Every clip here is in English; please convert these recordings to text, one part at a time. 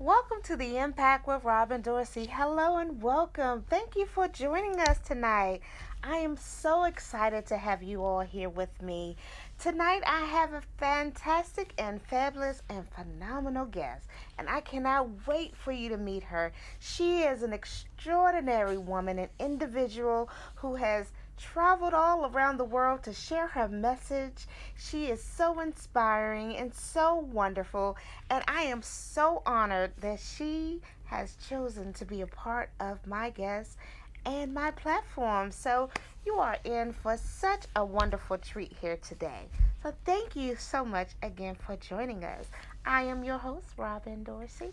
Welcome to the Impact with Robin Dorsey. Hello and welcome. Thank you for joining us tonight. I am so excited to have you all here with me. Tonight I have a fantastic and fabulous and phenomenal guest, and I cannot wait for you to meet her. She is an extraordinary woman, an individual who has traveled all around the world to share her message. She is so inspiring and so wonderful, and I am so honored that she has chosen to be a part of my guest and my platform. So you are in for such a wonderful treat here today. So thank you so much again for joining us. I am your host, Robin Dorsey.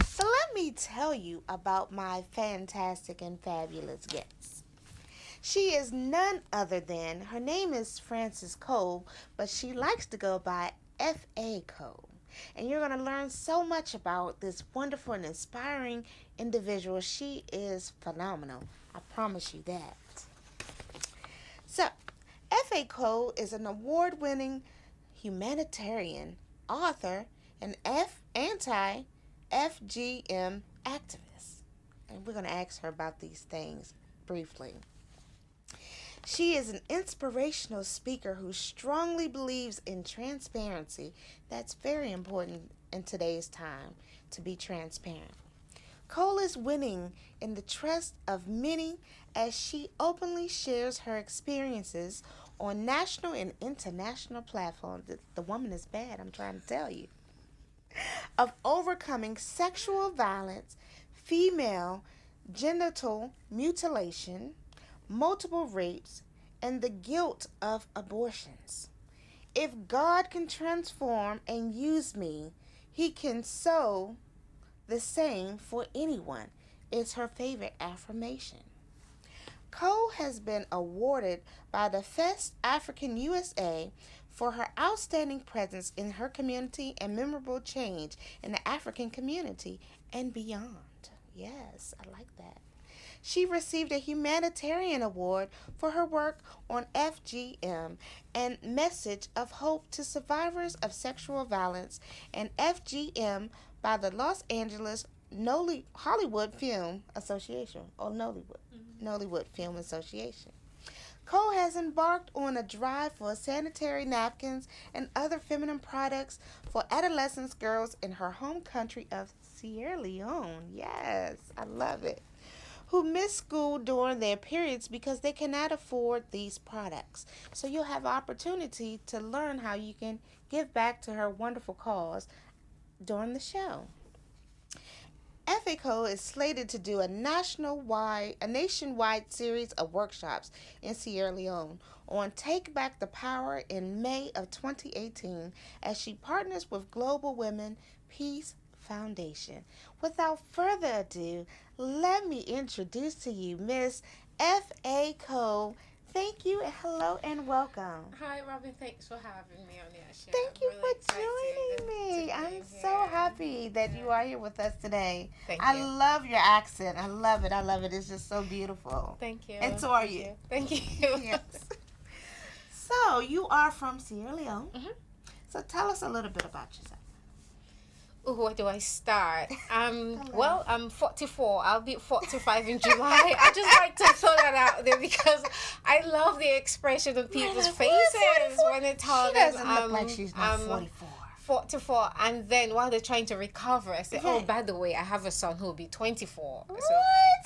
So let me tell you about my fantastic and fabulous guest. She is none other than, her name is F.A.Cole, but she likes to go by F.A.Cole. And you're going to learn so much about this wonderful and inspiring individual. She is phenomenal. I promise you that. So, F.A.Cole is an award-winning humanitarian, author, and anti-FGM activist. And we're going to ask her about these things briefly. She is an inspirational speaker who strongly believes in transparency. That's very important in today's time, to be transparent. Cole is winning in the trust of many as she openly shares her experiences on national and international platforms. The woman is bad, I'm trying to tell you. Of overcoming sexual violence, female genital mutilation, multiple rapes, and the guilt of abortions. If God can transform and use me, he can sow the same for anyone, is her favorite affirmation. Cole has been awarded by the Fest African USA for her outstanding presence in her community and memorable change in the African community and beyond. Yes, I like that. She received a humanitarian award for her work on FGM and Message of Hope to Survivors of Sexual Violence and FGM by the Los Angeles Hollywood Film Association, or Nollywood Film Association. Cole has embarked on a drive for sanitary napkins and other feminine products for adolescent girls in her home country of Sierra Leone. Yes, I love it. Who miss school during their periods because they cannot afford these products. So you'll have opportunity to learn how you can give back to her wonderful cause during the show. F.A.Cole is slated to do a nationwide series of workshops in Sierra Leone on Take Back the Power in May of 2018 as she partners with Global Women Peace Foundation. Without further ado, let me introduce to you Miss F.A.Cole. Thank you, hello, and welcome. Hi, Robin. Thanks for having me on your show. Thank you for joining me. I'm so happy that you are here with us today. Thank I you. love your accent. I love it. I love it. It's just so beautiful. Thank you. And so are you. Thank you. Yes. So, you are from Sierra Leone. Mm-hmm. So, tell us a little bit about yourself. Ooh, where do I start? Well, I'm 44. I'll be 45 in July. I just like to throw that out there because I love the expression of people's faces when they tell them She doesn't look like she's not 44. 44, and then while they're trying to recover, I say, Right. "Oh, by the way, I have a son who will be 24." What? So,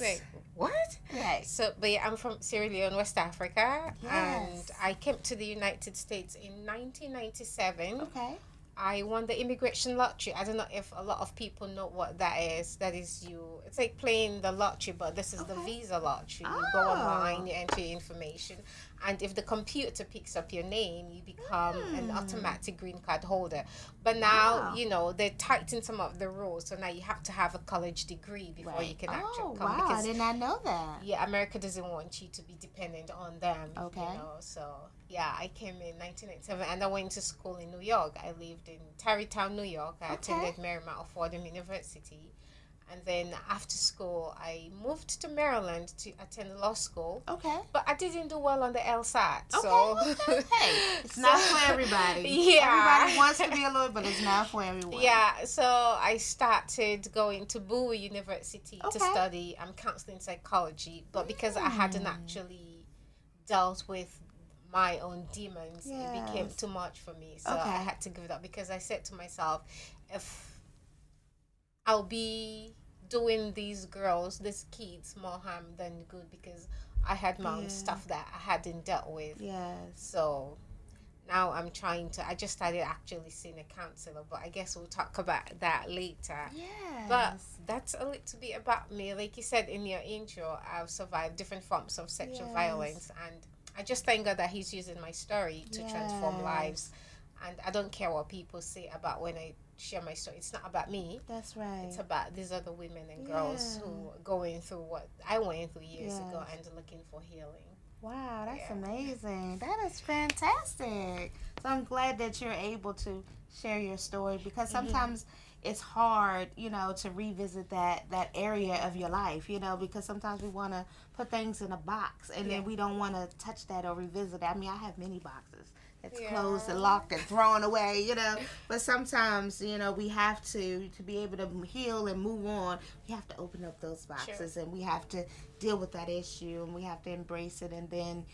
like, what? Right. So, but yeah, I'm from Sierra Leone, West Africa, Yes. and I came to the United States in 1997. Okay. I won the immigration lottery. I don't know if a lot of people know what that is. That is it's like playing the lottery, but this is the visa lottery. You go online, you enter your information, and if the computer picks up your name, you become an automatic green card holder. But now, they tightened some of the rules, so now you have to have a college degree before you can actually come. Wow, I did not know that. Yeah, America doesn't want you to be dependent on them. Okay. So yeah, I came in 1997 and I went to school in New York. I lived in Tarrytown, New York. I attended Marymount Fordham University. And then after school, I moved to Maryland to attend law school. Okay. But I didn't do well on the LSAT. Okay, So okay. Hey, it's not for everybody. Yeah. Everybody wants to be a lawyer, but it's not for everyone. Yeah, so I started going to Bowie University to Okay. study counseling psychology. But because I hadn't actually dealt with my own demons, it became Yes. too much for me. So Okay. I had to give it up because I said to myself, if I'll be doing these kids more harm than good, because I had my own stuff that I hadn't dealt with. Yes. So now I just started actually seeing a counselor, but I guess we'll talk about that later. Yes. But that's a little bit about me. Like you said in your intro, I've survived different forms of sexual violence, and I just thank God that He's using my story to transform lives. And I don't care what people say about when I share my story. It's not about me. That's right. It's about these other women and girls who are going through what I went through years ago and looking for healing. Wow, that's amazing. That is fantastic. So I'm glad that you're able to share your story, because sometimes it's hard, to revisit that area of your life, because sometimes we want to put things in a box and then we don't want to touch that or revisit it. I mean, I have many boxes. It's closed and locked and thrown away, But sometimes, we have to be able to heal and move on. We have to open up those boxes and we have to deal with that issue and we have to embrace it and then,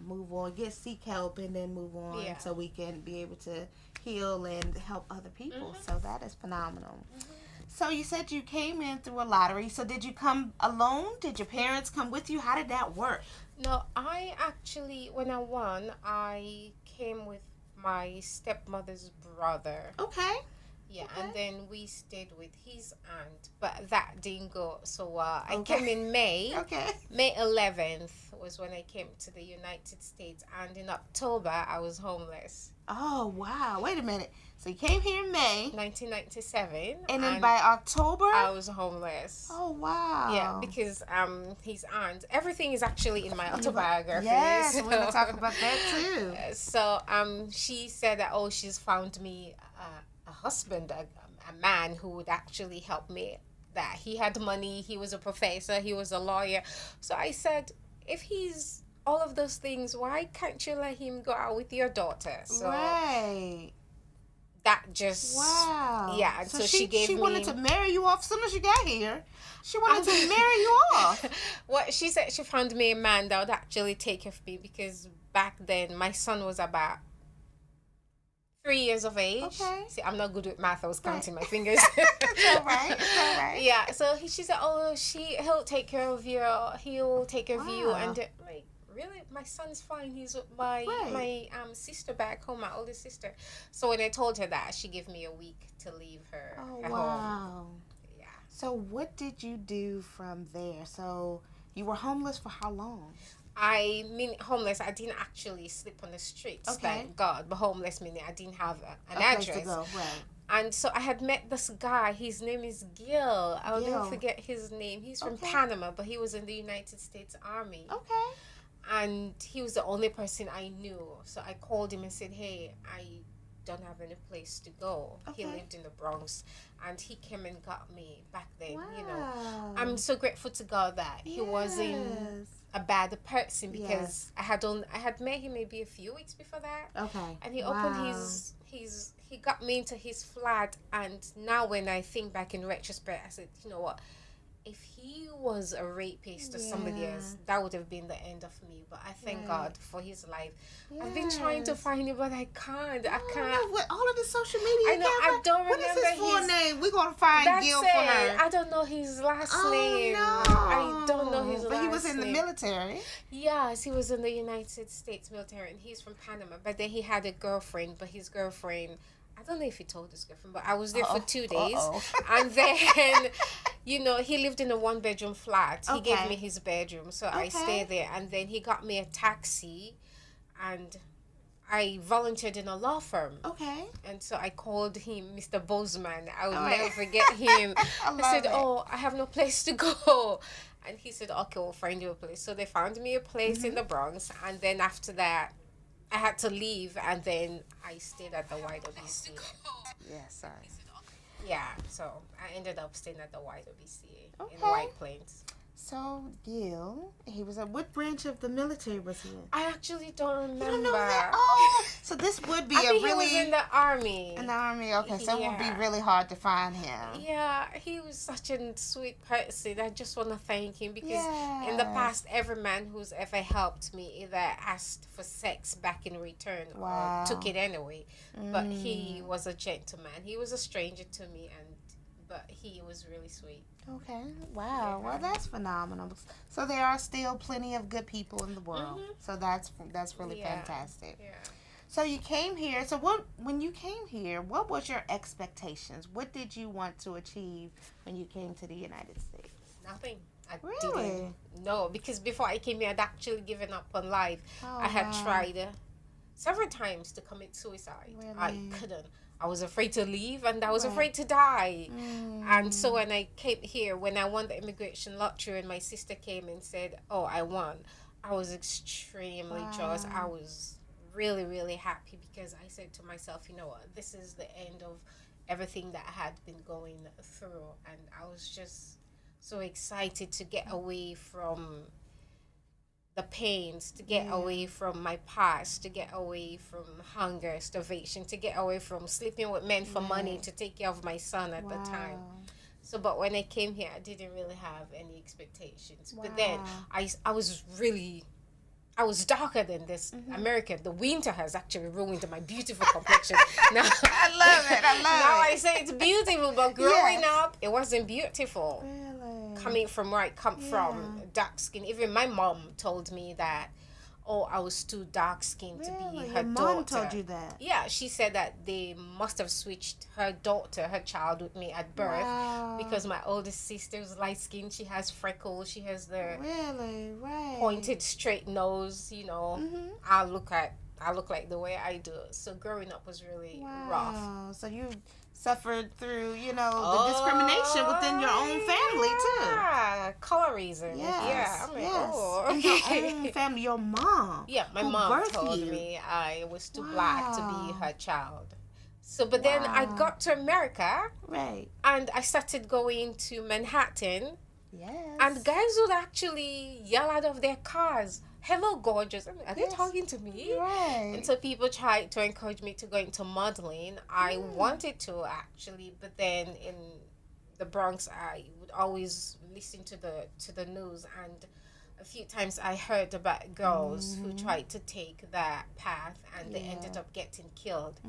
move on, seek help and then move on so we can be able to heal and help other people. So that is phenomenal. So you said you came in through a lottery. So did you come alone? Did your parents come with you? How did that work? No, I actually, when I won, I came with my stepmother's brother. Okay. Yeah, and then we stayed with his aunt, but that didn't go so well. I came in May. Okay. May 11th was when I came to the United States, and in October, I was homeless. Oh, wow. Wait a minute. So you came here in May. 1997. And then by October? I was homeless. Oh, wow. Yeah, because his aunt, everything is actually in my autobiography. Yes, so, we're going to talk about that too. So she said that, she's found me a husband, a man who would actually help me, that he had money, he was a professor, he was a lawyer. So I said, if he's all of those things, why can't you let him go out with your daughter? So right. That just yeah. And so she gave me. She wanted to marry you off as soon as you got here. She wanted to marry you off. Well, she said she found me a man that would actually take care of me, because back then my son was about 3 years of age. Okay. See, I'm not good with math. I was counting my fingers. It's all right. It's all right. Yeah. So she said, he'll take care of you. He'll take care of you. And like, really, my son's fine. He's with my sister back home, my oldest sister. So when I told her that, she gave me a week to leave her at home. Yeah. So what did you do from there? So you were homeless for how long? I mean, homeless, I didn't actually sleep on the streets, thank God. But homeless meaning I didn't have an address. Place to go. Right. And so I had met this guy. His name is Gil. I'll never forget his name. He's from Panama, but he was in the United States Army. Okay. And he was the only person I knew. So I called him and said, hey, I don't have any place to go. Okay. He lived in the Bronx. And he came and got me back then, Wow. I'm so grateful to God that he wasn't a bad person, because I had met him maybe a few weeks before that. Okay. And he opened he got me into his flat, and now when I think back in retrospect, I said, you know what? If he was a rapist or somebody else, that would have been the end of me. But I thank God for his life. I've been trying to find him, but I can't. I can't. With all of the social media, I know. I don't remember. What is his full name? We're gonna find Gil for her. I don't know his last name. No. I don't know his last name. But he was in the military. Yes, he was in the United States military, and he's from Panama. But then he had a girlfriend, but his girlfriend, I don't know if he told his girlfriend, but I was there for 2 days. And then, he lived in a 1-bedroom flat. He gave me his bedroom, so I stayed there. And then he got me a taxi, and I volunteered in a law firm. Okay. And so I called him Mr. Bozeman. I would never forget him. I said, I have no place to go. And he said, okay, we'll find you a place. So they found me a place in the Bronx. And then after that, I had to leave, and then I stayed at the YWCA. Yeah, sorry. Yeah, so I ended up staying at the YWCA in Okay. White Plains. So Gil, he was at what branch of the military was he in? I actually don't remember. You don't know that? Oh, so this would be I a think really he was in the army. in the army. Okay, so it would be Yeah. really hard to find him. Yeah, he was such a sweet person. I just want to thank him because Yes. in the past, every man who's ever helped me either asked for sex back in return Wow. or took it anyway. But he was a gentleman. He was a stranger to me, but he was really sweet. Okay. Wow. Yeah. Well, that's phenomenal. So there are still plenty of good people in the world. Mhm. So that's really Yeah. fantastic. Yeah. So you came here. So when you came here, what was your expectations? What did you want to achieve when you came to the United States? Nothing. I Really? didn't. No, because before I came here, I'd actually given up on life. Oh, I had wow. tried several times to commit suicide. I Really? couldn't. I was afraid to leave and I was Right. afraid to die. Mm. And so when I came here, when I won the immigration lottery and my sister came and said, "Oh, I won," I was extremely joyous. I Wow. was really, really happy because I said to myself, you know what, this is the end of everything that I had been going through. And I was just so excited to get away from the pains, to get Yeah. away from my past, to get away from hunger, starvation, to get away from sleeping with men for money Right. to take care of my son at the time. Wow. So, but when I came here, I didn't really have any expectations. But then Wow. I was really, I was darker than this. America, the winter has actually ruined my beautiful complexion. Now, I love it. I love now it. I say it's beautiful, but growing Yes. up, it wasn't beautiful. Really? Coming from where I come from, Yeah. dark skin. Even my mom told me that, oh, I was too dark skinned to Really? be Your her mom daughter. told you that? Yeah, she said that they must have switched her daughter, her child, with me at birth Wow. because my oldest sister is light skinned. She has freckles. She has the Really? Right. pointed, straight nose. You know, Mm-hmm. I look like the way I do. So growing up was really rough. Wow. So you suffered through, the discrimination within your own family too. Yeah, colorism. Yes. Yeah, I mean, Yes. oh, In your okay. own family, your mom. Yeah, my who mom birthed told you. me I was too black to be Wow. her child. So, but then I Wow. got to America Right. and I started going to Manhattan, Yes. and guys would actually yell out of their cars, "Hello, gorgeous." I mean, are they Yes. talking to me? Right. And so people tried to encourage me to go into modeling. I wanted to actually, but then in the Bronx, I would always listen to the news, and a few times I heard about girls who tried to take that path and they ended Yeah. up getting killed.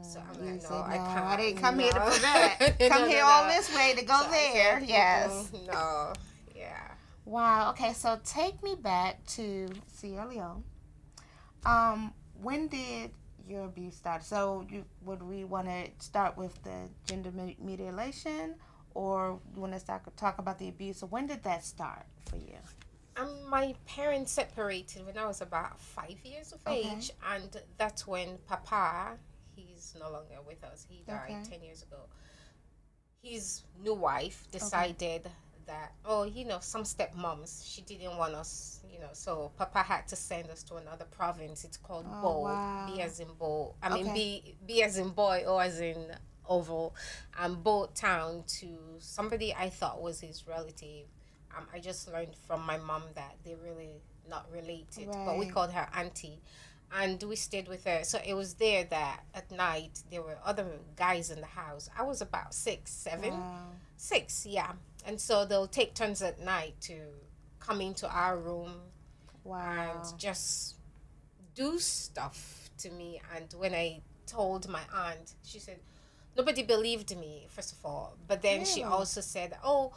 So I'm You like, said, no, I can't. I didn't come here no. for that. No, Come no, here no. all this way to go So I there. said, Yes. No. Yeah. Wow. Okay, so take me back to Sierra Leone. When did your abuse start? So would we want to start with the gender mutilation, or you want to talk about the abuse? So when did that start for you? My parents separated when I was about 5 years of Okay. age, and that's when Papa, he's no longer with us. He died Okay. 10 years ago. His new wife decided that, some stepmoms, she didn't want us, so Papa had to send us to another province. It's called Oh, Bo, wow. B as in Bo. I mean, Okay. B as in boy, O as in oval, and Bo town to somebody I thought was his relative. I just learned from my mom that they're really not related, but we Right. called her auntie. And we stayed with her. So it was there that at night there were other guys in the house. I was about 6, 7, Wow. 6, yeah. And so they'll take turns at night to come into our room Wow. and just do stuff to me. And when I told my aunt, she said, nobody believed me, first of all. But then she Really? also said, oh,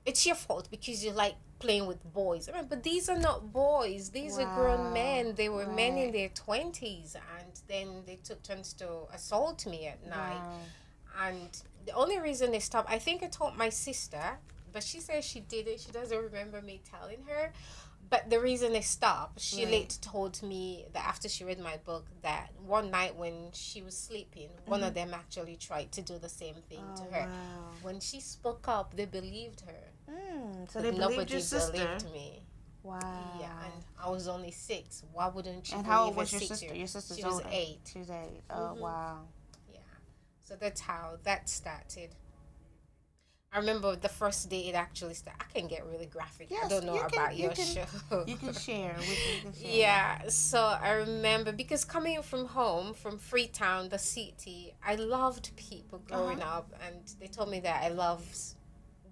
it's your fault because you like playing with boys. I mean, but these are not boys. These are grown Wow. men. They were men in Right. their 20s. And then they took turns to assault me at night. Wow. And the only reason they stopped, I think I told my sister, but she says she did it. She doesn't remember me telling her. But the reason they stopped, she Right. later told me that after she read my book, that one night when she was sleeping, one of them actually tried to do the same thing to her. Wow. When she spoke up, they believed her. So But they believed nobody your sister. believed me. Wow. Yeah, and I was only 6. Why wouldn't you And believe how old a was your 6-year? sister? Your sister's She was older. 8. She was 8. Oh, wow. Yeah. So that's how that started. I remember the first day it actually started. I can get really graphic. I Yes, don't know about your show. you can share. You can share. Yeah, so I remember because coming from home, from Freetown, the city, I loved people growing up, and they told me that I love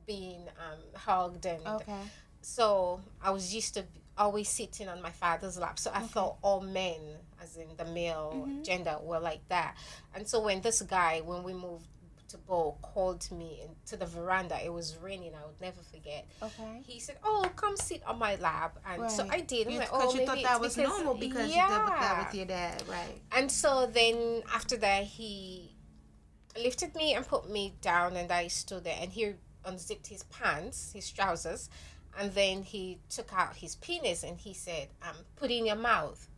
being hugged, and Okay. so I was used to always sitting on my father's lap. So I thought all men, as in the male gender, were like that. And so when this guy, when we moved to Bo, called me to the veranda, it was raining. I would never forget. Okay. He said, "Oh, come sit on my lap," and so Right. I did. I'm like, Because "Oh, you thought maybe that it's was because normal because you did that with your dad, right? And so then after that, he lifted me and put me down, and I stood there, and he unzipped his pants, his trousers, and then he took out his penis and he said, "Put it in your mouth."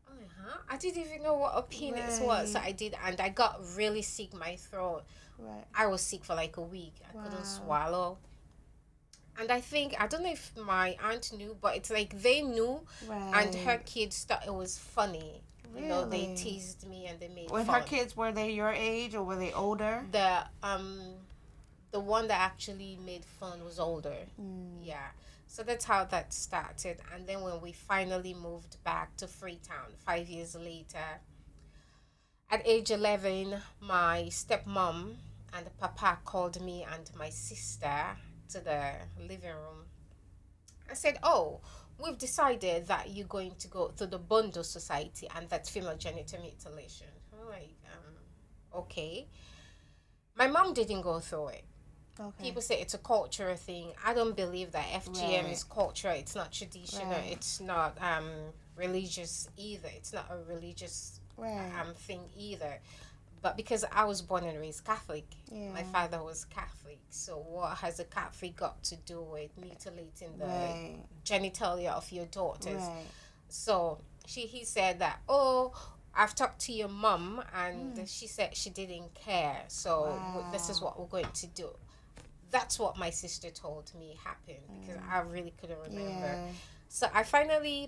I'm like, huh? I didn't even know what a penis was, so Right. I did, and I got really sick. My throat, Right. I was sick for like a week. I couldn't swallow. And I don't know if my aunt knew, but it's like they knew, and her Right. kids thought it was funny. You know, they Really? teased me and they made When fun. her kids, were they your age or were they older? The one that actually made fun was older. Yeah. So that's how that started. And then when we finally moved back to Freetown 5 years later, at age 11, my stepmom and papa called me and my sister to the living room. I said, "Oh, we've decided that you're going to go to the Bondo Society, and that's female genital mutilation." I'm like, okay. My mom didn't go through it. Okay. People say it's a cultural thing. I don't believe that FGM Right. is cultural. It's not traditional. Right. It's not religious either. It's not a religious Right. thing either. But because I was born and raised Catholic, Yeah. my father was Catholic. So what has a Catholic got to do with mutilating the Right. genitalia of your daughters? Right. So he said that, "Oh, I've talked to your mom and she said she didn't care. So this is what we're going to do." That's what my sister told me happened because I really couldn't remember. Yeah. So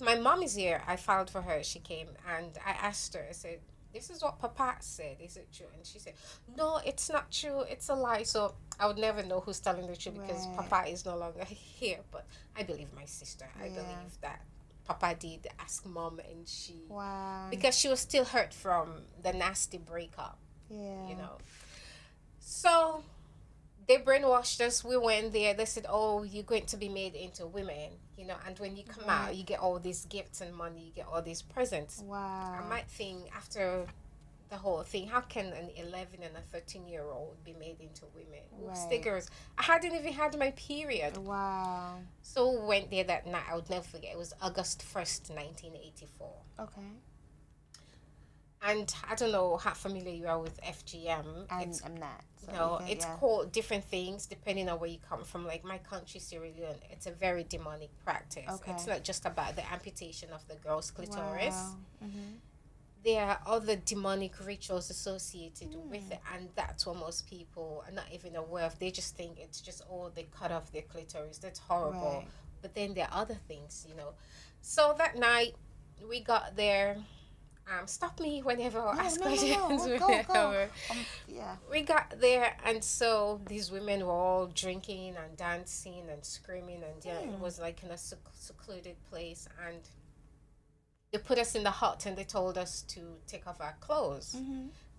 my mom is here. I filed for her. She came and I asked her, I said, "This is what Papa said. Is it true?" And she said, "No, it's not true. It's a lie." So I would never know who's telling the truth because Right. Papa is no longer here. But I believe my sister. I believe that Papa did ask mom and she, because she was still hurt from the nasty breakup, Yeah. you know. So they brainwashed us. We went there. They said, "Oh, you're going to be made into women, you know, and when you come out, you get all these gifts and money, you get all these presents." Wow. I might think after the whole thing, how can an 11 and a 13-year-old be made into women? Right. Stickers. I hadn't even had my period. Wow. So we went there that night. I would never forget. It was August 1st, 1984. Okay. And I don't know how familiar you are with FGM. I'm not. So No, it's called different things depending on where you come from. Like my country, Sierra Leone, it's a very demonic practice. Okay. It's not just about the amputation of the girl's clitoris. Wow. Mm-hmm. There are other demonic rituals associated with it, and that's what most people are not even aware of. They just think it's just, oh, they cut off their clitoris. That's horrible. Right. But then there are other things, you know. So that night, we got there. Stop me whenever I ask questions. Go. Yeah. We got there, and so these women were all drinking and dancing and screaming, and yeah, it was like in a secluded place, and they put us in the hut and they told us to take off our clothes.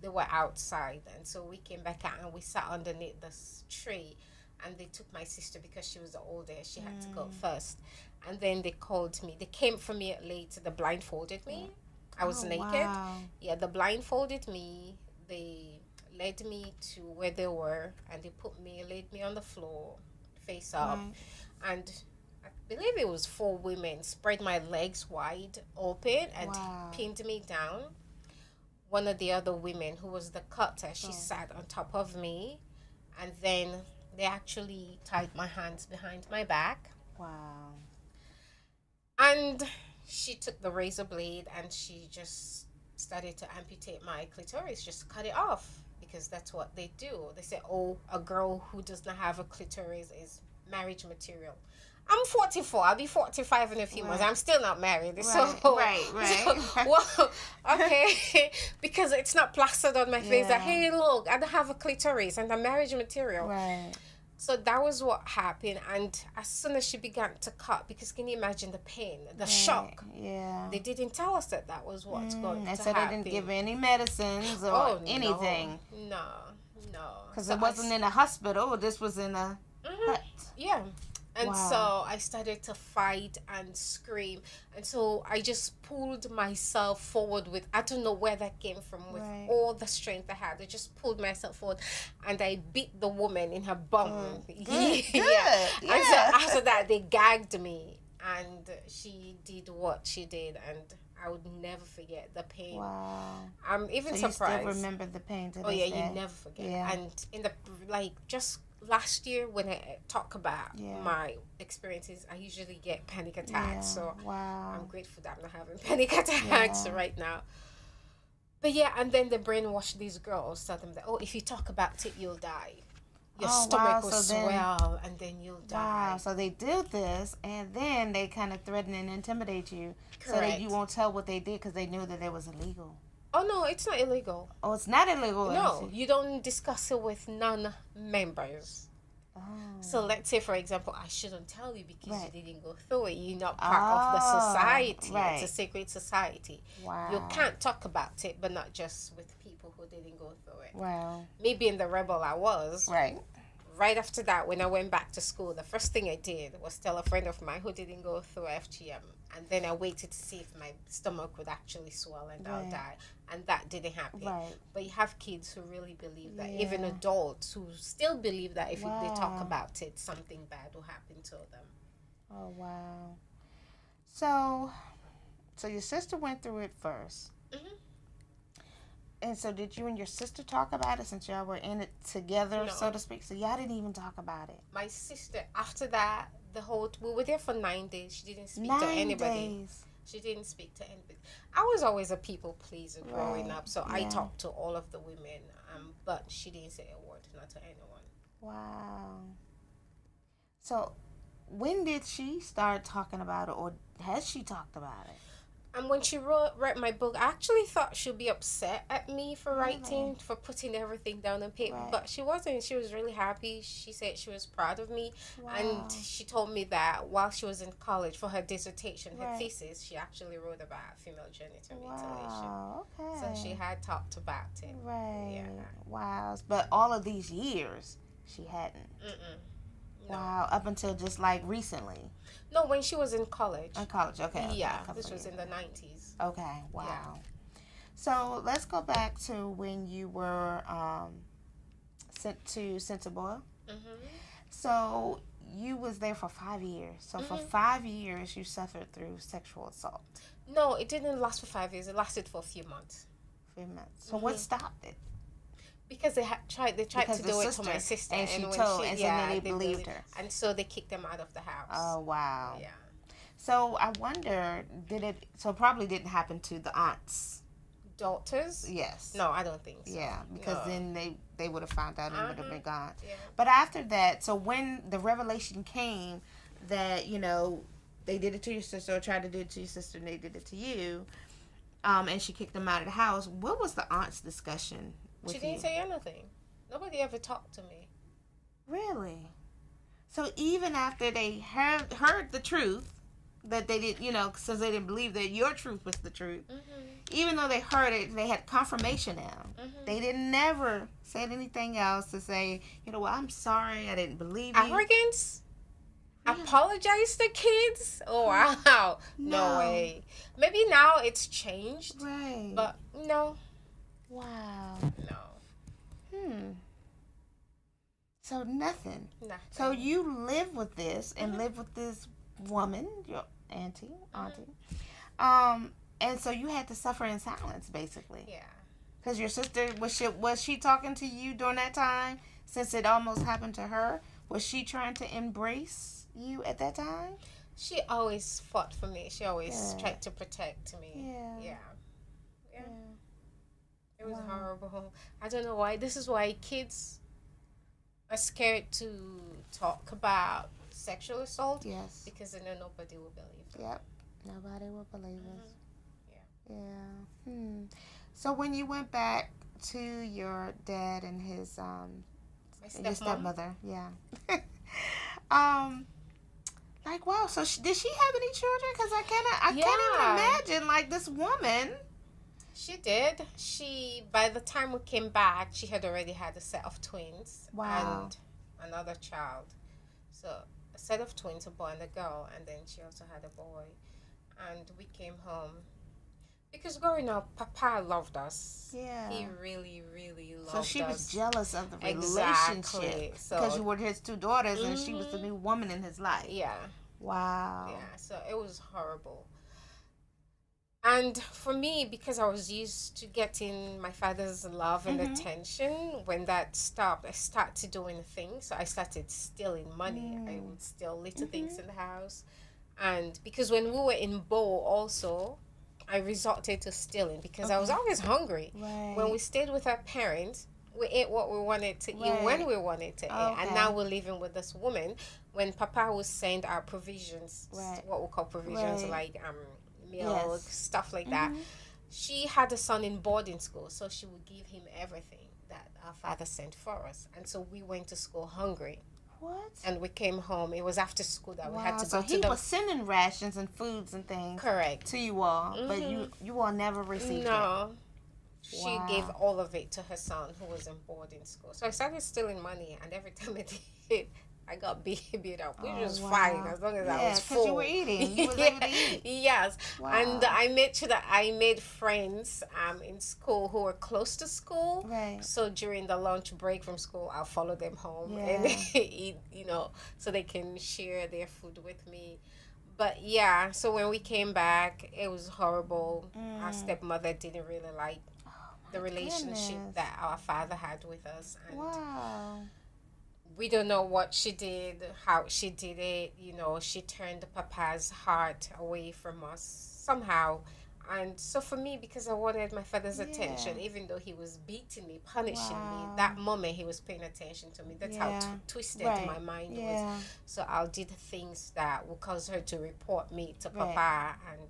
They were outside, and so we came back out and we sat underneath this tree, and they took my sister because she was the oldest. She had to go first, and then they called me. They came for me later. They blindfolded me. I was naked. Wow. Yeah, they blindfolded me. They led me to where they were, and they laid me on the floor, face up, and I believe it was 4 women spread my legs wide open and pinned me down. One of the other women, who was the cutter, she sat on top of me, and then they actually tied my hands behind my back. Wow. And she took the razor blade and she just started to amputate my clitoris, just cut it off, because that's what they do. They say, "Oh, a girl who does not have a clitoris is marriage material." I'm 44. I'll be 45 in a few months. I'm still not married. Right, So, right. well, okay. Because it's not plastered on my face that, Yeah. hey, look, I don't have a clitoris and a marriage material. Right. So that was what happened. And as soon as she began to cut, because can you imagine the pain, the shock? Yeah. They didn't tell us that that was what's going And to so they happen. didn't give any medicines or anything. No, no. Because So it wasn't in a hospital. This was in a hut. Yeah. And Wow. so I started to fight and scream. And so I just pulled myself forward with, I don't know where that came from, with Right. all the strength I had. I just pulled myself forward and I beat the woman in her bum. Good. Yeah. Good. And so Yeah. after that, they gagged me and she did what she did. And I would never forget the pain. Wow. I'm even So surprised. you still remember the pain to Oh this yeah, day? you never forget. Yeah. And in the just last year when I talk about Yeah. my experiences, I usually get panic attacks. Yeah. So Wow. I'm grateful that I'm not having panic attacks Yeah. right now. But yeah, and then they brainwash these girls, tell them that, oh, if you talk about it, you'll die. Your Oh, stomach wow. will So then- swell and then you'll die. Wow. So they did this, and then they kind of threaten and intimidate you, so that Correct. you won't tell what they did because they knew that it was illegal. Oh no, it's not illegal. Oh, it's not illegal. No, you don't discuss it with non-members. Oh. So let's say, for example, I shouldn't tell you because Right. you didn't go through it. You're not part of the society. right. It's a secret society. Wow. You can't talk about it, but not just with people who didn't go through it. Wow. Maybe in the rebel I was. Right. Right after that, when I went back to school, the first thing I did was tell a friend of mine who didn't go through FGM. And then I waited to see if my stomach would actually swell and I'll Right. die. And that didn't happen. Right. But you have kids who really believe that, Yeah. even adults who still believe that if they talk Wow. about it, something bad will happen to them. Oh wow. So your sister went through it first. Mhm. And so did you and your sister talk about it since y'all were in it together, No. so to speak? So y'all didn't even talk about it. My sister, after that, we were there for 9 days. She didn't speak to 9 anybody. days. She didn't speak to anybody. I was always a people pleaser growing Right, up, so I yeah. talked to all of the women, but she didn't say a word, not to anyone. Wow. So when did she start talking about it, or has she talked about it? And when she read my book, I actually thought she'd be upset at me for writing, Really? for putting everything down on paper. Right. But she wasn't. She was really happy. She said she was proud of me. Wow. And she told me that while she was in college for her dissertation, her Right. thesis, she actually wrote about female genital mutilation. Wow. Okay. So she had talked about it. Right. Yeah. Wow. But all of these years, she hadn't. Mm-mm. No. Wow. Up until just like recently. No, when she was in college. In college. Okay. Yeah, a couple this of was years. in the 90s. Okay. Wow. So let's go back to when you were sent to Centerboyle. Mm-hmm. So you was there for 5 years. So for Mhm. 5 years, you suffered through sexual assault. No, it didn't last for 5 years. It lasted for a few months. 3 months. So what Mhm. stopped it? Because they tried Because to the do it to sister, my sister, and she when told, and so then they they believed her. and so they kicked them out of the house. Oh wow. Yeah. So I wonder, did it? So it probably didn't happen to the aunts. Daughters? Yes. No, I don't think so. Yeah, because No. then they would have found out and would have Uh-huh. been gone. Yeah. But after that, so when the revelation came that they did it to your sister or tried to do it to your sister and they did it to you, and she kicked them out of the house, what was the aunt's discussion with She didn't you? say anything. Nobody ever talked to me. Really? So even after they heard the truth, that they did, since they didn't believe that your truth was the truth, Mm-hmm. even though they heard it, they had confirmation now. Mm-hmm. They didn't never said anything else to say, well, I'm sorry, I didn't believe you. Arrogance? Really? Apologize to kids? Oh, wow. No No. way. Maybe now it's changed, Right. but no. Wow. No. So nothing. Nothing. So you live with this and live with this woman, your auntie. And so you had to suffer in silence, basically. Yeah. Because your sister, was she talking to you during that time? Since it almost happened to her, was she trying to embrace you at that time? She always fought for me. She always Good. tried to protect me. Yeah. Yeah. It was horrible. I don't know why. This is why kids are scared to talk about sexual assault, Yes. because then nobody will believe them. Yep. Nobody will believe us. Yeah. Yeah. So when you went back to your dad and his My your stepmom. stepmother, yeah. um, like wow. So did she have any children? Because I can't even imagine like this woman. She did. By the time we came back, she had already had a set of twins. Wow. And another child. So a set of twins, a boy and a girl, and then she also had a boy. And we came home. Because growing up, Papa loved us. Yeah. He really, really loved us. So she was jealous of the Exactly. relationship. So, because you were his two daughters and she was the new woman in his life. Yeah. Wow. Yeah, so it was horrible. And for me, because I was used to getting my father's love and attention, when that stopped, I started doing things. So I started stealing money. I would steal little things in the house. And because when we were in Bo also, I resorted to stealing because I was always hungry. Right. When we stayed with our parents, we ate what we wanted to eat when we wanted to eat. And now we're living with this woman. When Papa would send our provisions, what we call provisions, like milk, stuff like that. She had a son in boarding school, so she would give him everything that our father sent for us. And so we went to school hungry. What? And we came home. It was after school that we had to go so to he was sending rations and foods and things correct to you all, but you all never received it. No. She gave all of it to her son who was in boarding school. So I started stealing money, and every time I did, I got beat up, which was fine as long as I was full. Because you were eating. You was able to eat. Yes. Wow. And I made sure that I made friends in school who were close to school. Right. So during the lunch break from school, I'll follow them home and eat, so they can share their food with me. But yeah, so when we came back, it was horrible. Our stepmother didn't really like the relationship that our father had with us. And we don't know what she did, how she did it. She turned Papa's heart away from us somehow. And so for me, because I wanted my father's attention, even though he was beating me, punishing me, that moment he was paying attention to me. That's how twisted my mind was. So I did things that would cause her to report me to Papa, and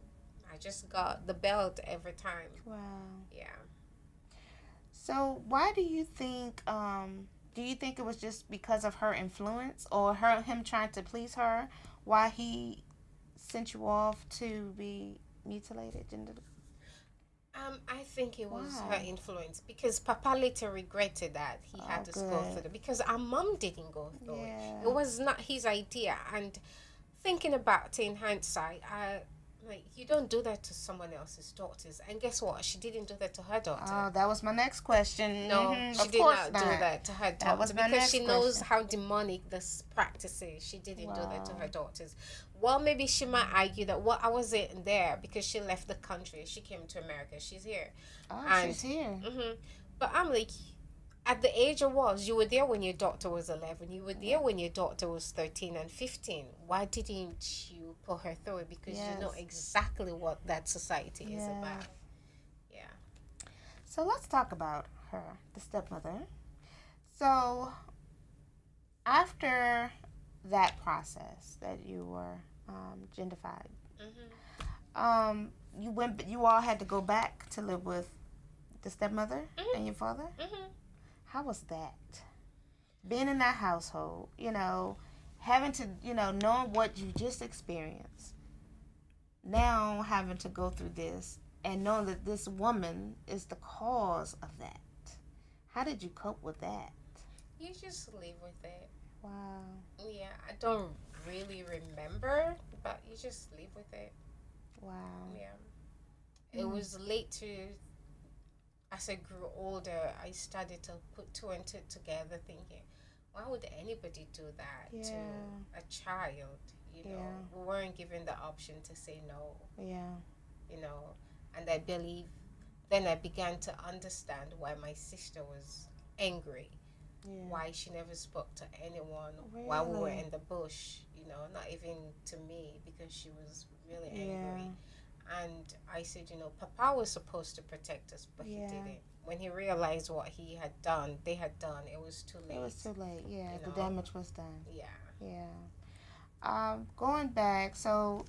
I just got the belt every time. Wow. Yeah. So why do you think it was just because of her influence or him trying to please her why he sent you off to be mutilated? I think it was her influence because Papa later regretted that he had to go through it because our mom didn't go through it. It was not his idea. And thinking about it in hindsight, you don't do that to someone else's daughters. And guess what? She didn't do that to her daughter. Oh, that was my next question. No, she did not do that to her daughter. That was my because next she knows how demonic this practice is. She didn't do that to her daughters. Well, maybe she might argue that, I wasn't there because she left the country. She came to America. She's here. Oh, she's here. But I'm like, at the age I was, you were there when your daughter was 11. You were there when your daughter was 13 and 15. Why didn't you put her through it? Because you know exactly what that society is about. Yeah. So let's talk about her, the stepmother. So after that process that you were gendified, you all had to go back to live with the stepmother and your father? How was that? Being in that household, having to, knowing what you just experienced, now having to go through this and knowing that this woman is the cause of that. How did you cope with that? You just live with it. Wow. Yeah, I don't really remember, but you just live with it. Wow. Yeah. It was late to... As I grew older, I started to put two and two together thinking, why would anybody do that to a child? We weren't given the option to say no. Yeah. And I believe, then I began to understand why my sister was angry. Why she never spoke to anyone while we were in the bush, not even to me because she was really angry. And I said, Papa was supposed to protect us, but he didn't. When he realized what they had done, it was too late. It was too late, the damage was done. Yeah. Yeah. Going back, so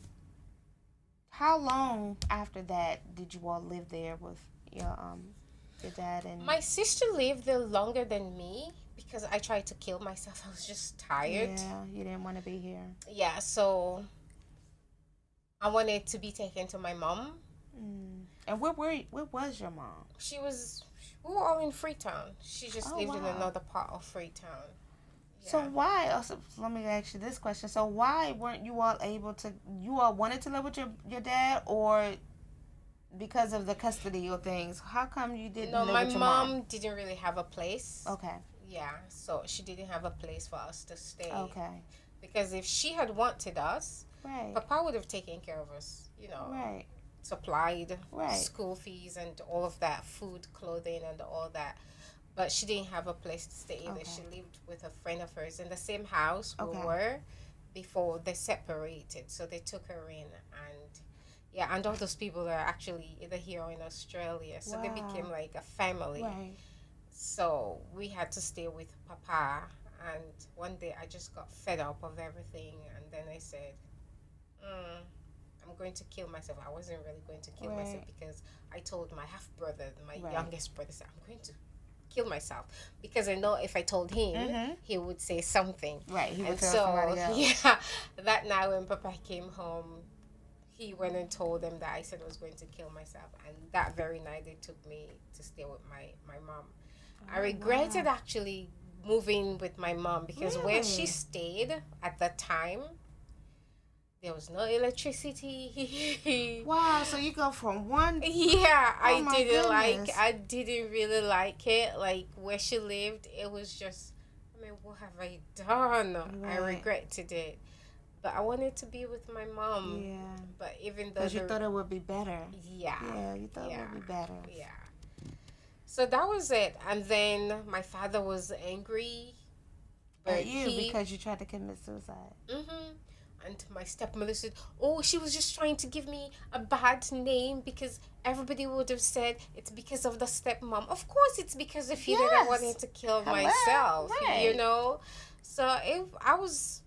how long after that did you all live there with your dad and My sister lived there longer than me because I tried to kill myself. I was just tired. yeah, you didn't want to be here. Yeah, so I wanted to be taken to my mom. And where was your mom? We were all in Freetown. She just lived in wow. another part of Freetown. So why? Also, let me ask you this question. So why weren't you all able to? You all wanted to live with your dad, or because of the custody or things? How come you didn't No, live my with your mom didn't really have a place. Okay. Yeah, so she didn't have a place for us to stay. Okay. Because if she had wanted us, Right. Papa would have taken care of us, Right. supplied Right. school fees and all of that, food, clothing, and all that. But she didn't have a place to stay either. Okay. She lived with a friend of hers in the same house we Okay. were before they separated. So they took her in, and all those people are actually either here or in Australia. So they became like a family. Right. So we had to stay with Papa. And one day I just got fed up of everything. And then I said, I'm going to kill myself. I wasn't really going to kill myself because I told my half brother, my youngest brother, said, I'm going to kill myself. Because I know if I told him, he would say something. Right. He would And tell so, somebody else. yeah, that night when Papa came home, he went and told them that I said I was going to kill myself. And that very night, they took me to stay with my mom. I regretted actually moving with my mom because where she stayed at that time, there was no electricity. Wow, so you go from one. Yeah, goodness. I didn't really like it. Like where she lived, it was just, I mean, what have I done? I regretted it. But I wanted to be with my mom. Yeah. But even though Because you thought it would be better. Yeah. Yeah, you thought it would be better. Yeah. So that was it. And then my father was angry. At you because you tried to commit suicide. And my stepmother said, oh, she was just trying to give me a bad name because everybody would have said it's because of the stepmom. Of course it's because of you that I wanted to kill myself, So I was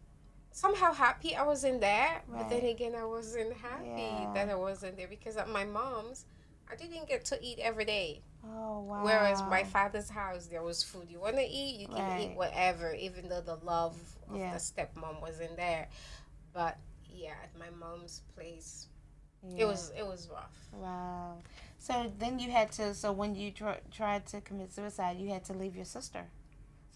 somehow happy I wasn't there. But then again, I wasn't happy that I wasn't there because at my mom's, I didn't get to eat every day. Oh, wow. Whereas my father's house, there was food. You want to eat, you can eat whatever, even though the love of the stepmom wasn't there. But yeah, at my mom's place, it was rough. Wow. So then you had to. So when you tried to commit suicide, you had to leave your sister.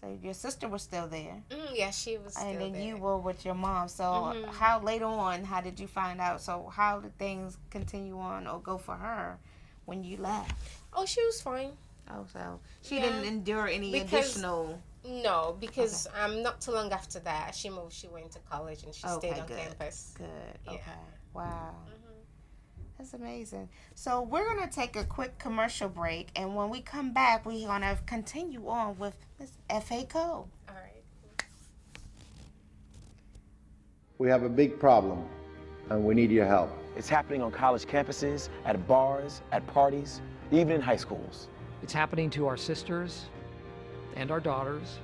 So your sister was still there. Yeah, she was still there. And then you were with your mom. So how later on? How did you find out? So how did things continue on or go for her when you left? Oh, she was fine. Oh, so she didn't endure any additional. No, because not too long after that, she moved. She went to college and she stayed on campus. Good. Yeah. Okay. Wow. That's amazing. So we're going to take a quick commercial break, and when we come back, we're going to continue on with Miss F.A.Cole. All right. We have a big problem, and we need your help. It's happening on college campuses, at bars, at parties, even in high schools. It's happening to our sisters and our daughters,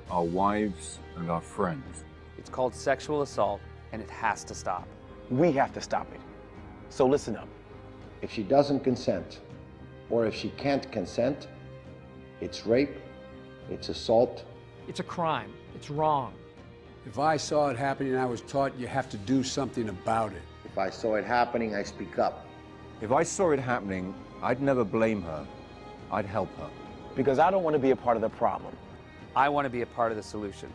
our wives and our friends. It's called sexual assault, and it has to stop. We have to stop it. So listen up. If she doesn't consent, or if she can't consent, it's rape, it's assault. It's a crime. It's wrong. If I saw it happening, I was taught you have to do something about it. If I saw it happening, I speak up. If I saw it happening, I'd never blame her. I'd help her. Because I don't want to be a part of the problem. I want to be a part of the solution.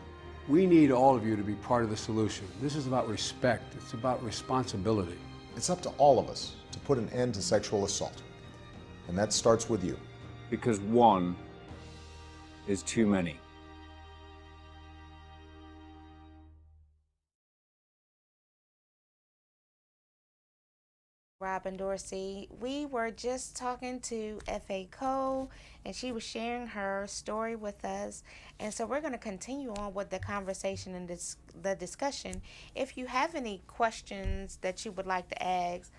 We need all of you to be part of the solution. This is about respect. It's about responsibility. It's up to all of us to put an end to sexual assault. And that starts with you. Because one is too many. Robin Dorsey. We were just talking to F.A.Cole, and she was sharing her story with us. And so we're going to continue on with the conversation and the discussion. If you have any questions that you would like to ask,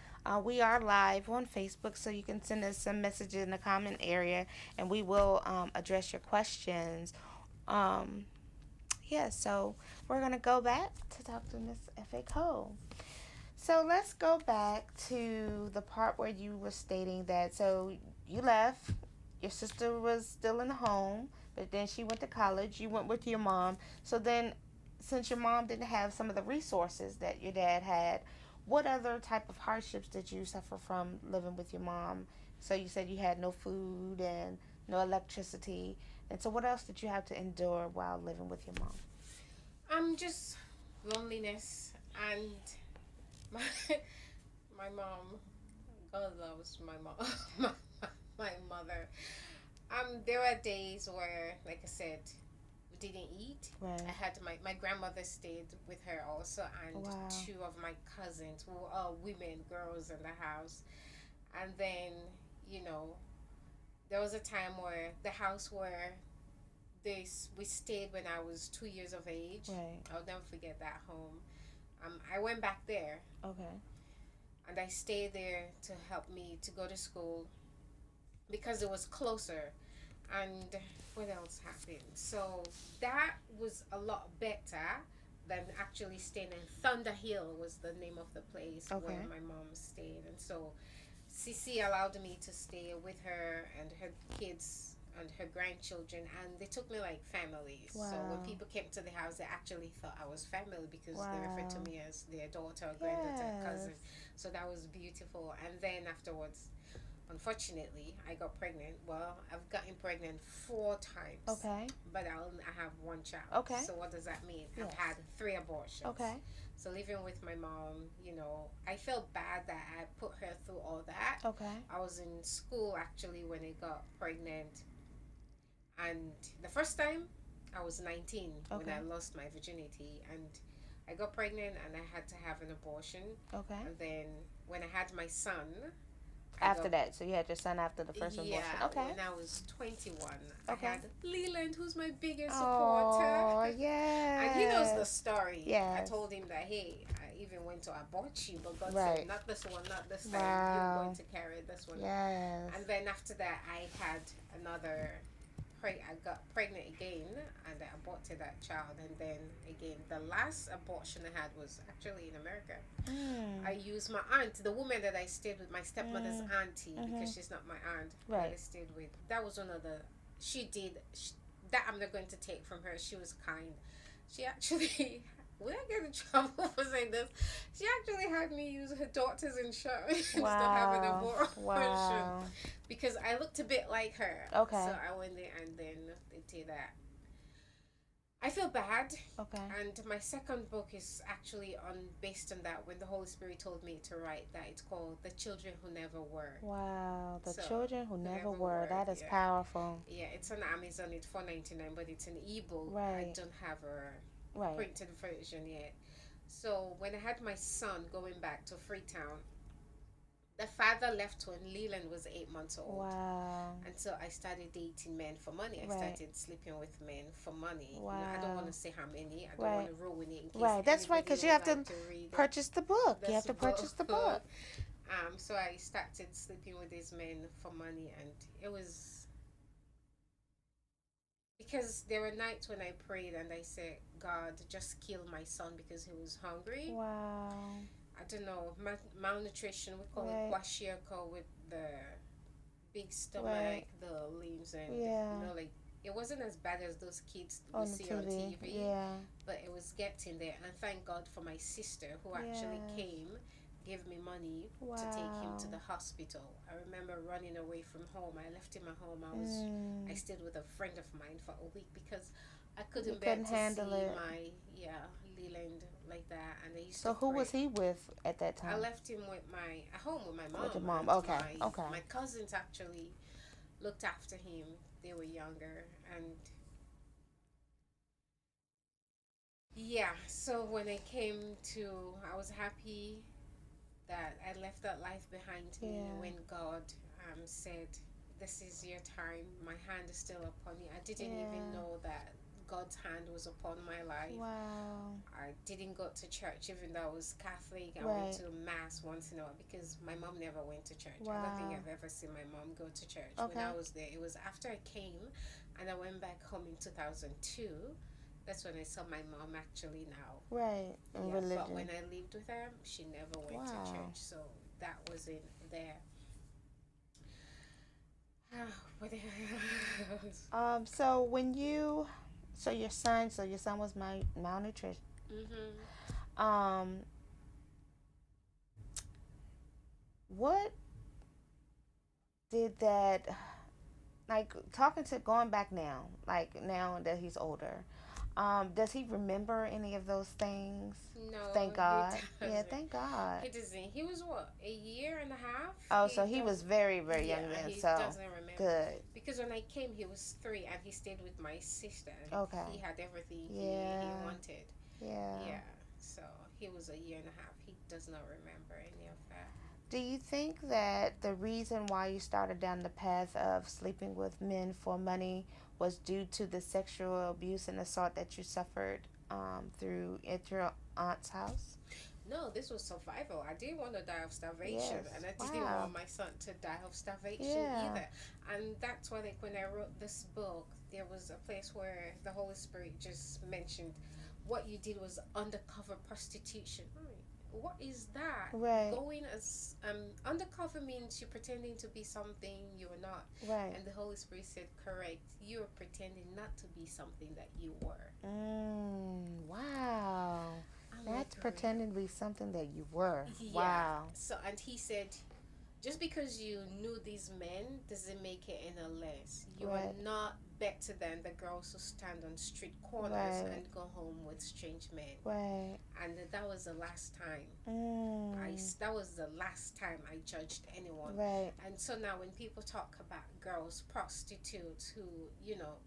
we are live on Facebook, so you can send us some messages in the comment area, and we will address your questions. Yeah, so we're going to go back to talk to Miss F.A.Cole. So let's go back to the part where you were stating that, so you left, your sister was still in the home, but then she went to college, you went with your mom. So then, since your mom didn't have some of the resources that your dad had, what other type of hardships did you suffer from living with your mom? So you said you had no food and no electricity. And so what else did you have to endure while living with your mom? Just loneliness and my my mom. God loves my mom, my mother. There were days where, like I said, we didn't eat. Right. I had my grandmother stayed with her also, and Wow. 2 of my cousins who were all women, girls in the house. And then, you know, there was a time where the house where we stayed when I was 2 years of age. Right. I'll never forget that home. I went back there. Okay. And I stayed there to help me to go to school because it was closer. And what else happened? So that was a lot better than actually staying in Thunder Hill was the name of the place where my mom stayed. And so Cece allowed me to stay with her and her kids and her grandchildren, and they took me like family. Wow. So when people came to the house, they actually thought I was family because they referred to me as their daughter or granddaughter, cousin. So that was beautiful. And then afterwards, unfortunately, I got pregnant. Well, I've gotten pregnant 4 times. Okay. But I have 1 child. Okay. So what does that mean? Yes. I've had 3 abortions. Okay. So living with my mom, you know, I felt bad that I put her through all that. Okay. I was in school actually when I got pregnant. And the first time, I was 19 when I lost my virginity. And I got pregnant and I had to have an abortion. Okay. And then when I had my son... After that, so you had your son after the first abortion. Okay. When I was 21, Okay. I had Leland, who's my biggest supporter. Oh, yeah. And he knows the story. Yes. I told him that, hey, I even went to abort you, but God Right. said, not this one, not this time. Wow. You're going to carry this one. Yes. And then after that, I had another... I got pregnant again, and I aborted that child. And then again, the last abortion I had was actually in America. I used my aunt, the woman that I stayed with, my stepmother's auntie, because she's not my aunt. Right. That I stayed with. That was one of the... that I'm not going to take from her. She was kind. She actually... Would I get in trouble for saying this? She actually had me use her daughter's insurance to have an abortion. Wow. Because I looked a bit like her. Okay. So I went there and then they did that. I feel bad. Okay. And my second book is actually based on that, when the Holy Spirit told me to write that. It's called The Children Who Never Were. Wow. The So, Children Who Never Were. That is powerful. Yeah, it's on Amazon. It's $4.99, but it's an ebook. Right. I don't have a Right. printed version yet. So when I had my son going back to Freetown, the father left when Leland was 8 months old. Wow. And so I started dating men for money. I started sleeping with men for money. Wow. You know, I don't want to say how many. I don't want to ruin it in case Right. That's right, because you have to read purchase the book. You have to purchase the book. So I started sleeping with these men for money, and it was... Because there were nights when I prayed and I said, God, just kill my son because he was hungry. Wow. I don't know, malnutrition, we call it kwashiorkor, with the big stomach, the limbs, and you know, like, it wasn't as bad as those kids we see on TV, but it was getting there. And thank God for my sister who actually came, gave me money to take him to the hospital. I remember running away from home. I left him at home. I stayed with a friend of mine for a week because I couldn't bear to handle see it. my Leland like that. And I used So to who pray. was he with at that time? I left him at home with my mom. With your mom. And Okay. My cousins actually looked after him. They were younger, and so when I came to, I was happy that I left that life behind me when God said, this is your time, my hand is still upon you. I didn't even know that God's hand was upon my life. Wow. I didn't go to church, even though I was Catholic. I went to mass once in a while because my mom never went to church. I don't think I've ever seen my mom go to church. When I was there, it was after I came and I went back home in 2002 That's when I saw my mom actually now. Right. And religion. But when I lived with her, she never went to church, so that wasn't there. What else? So when you, so your son was malnutrition. What did that, like, going back now, like now that he's older, does he remember any of those things? No. Thank God. He Yeah, thank God. He doesn't. He was what, a year and a half? Oh, so he was very, very young then. He So doesn't remember. Good. Because when I came, he was 3, and he stayed with my sister. Okay. He had everything he wanted. Yeah. Yeah. So he was a year and a half. He does not remember any of that. Do you think that the reason why you started down the path of sleeping with men for money was due to the sexual abuse and assault that you suffered at your aunt's house? No, this was survival. I didn't want to die of starvation, and I didn't want my son to die of starvation either. And that's why, like, when I wrote this book, there was a place where the Holy Spirit just mentioned what you did was undercover prostitution. What is that? Right. Going as undercover means you're pretending to be something you're not. Right. And the Holy Spirit said, correct. You're pretending not to be something that you were. Wow. That's pretending to be something that you were. Yeah. Wow. So, and he said, just because you knew these men doesn't make it any less. You are not better than the girls who stand on street corners and go home with strange men. Right. And that was the last time. That was the last time I judged anyone. Right. And so now when people talk about girls, prostitutes who,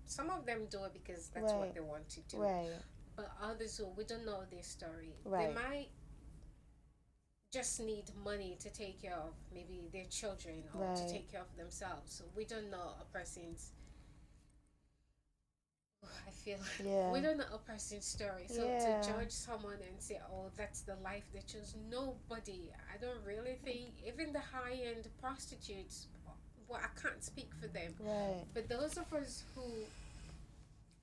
some of them do it because that's what they want to do. Right. But others who, we don't know their story. Right. They might just need money to take care of maybe their children or to take care of themselves. So we don't know a person's, I feel we don't know a person's story. So to judge someone and say, oh, that's the life they chose, nobody. I don't really think, even the high-end prostitutes, well, I can't speak for them. Right. But those of us who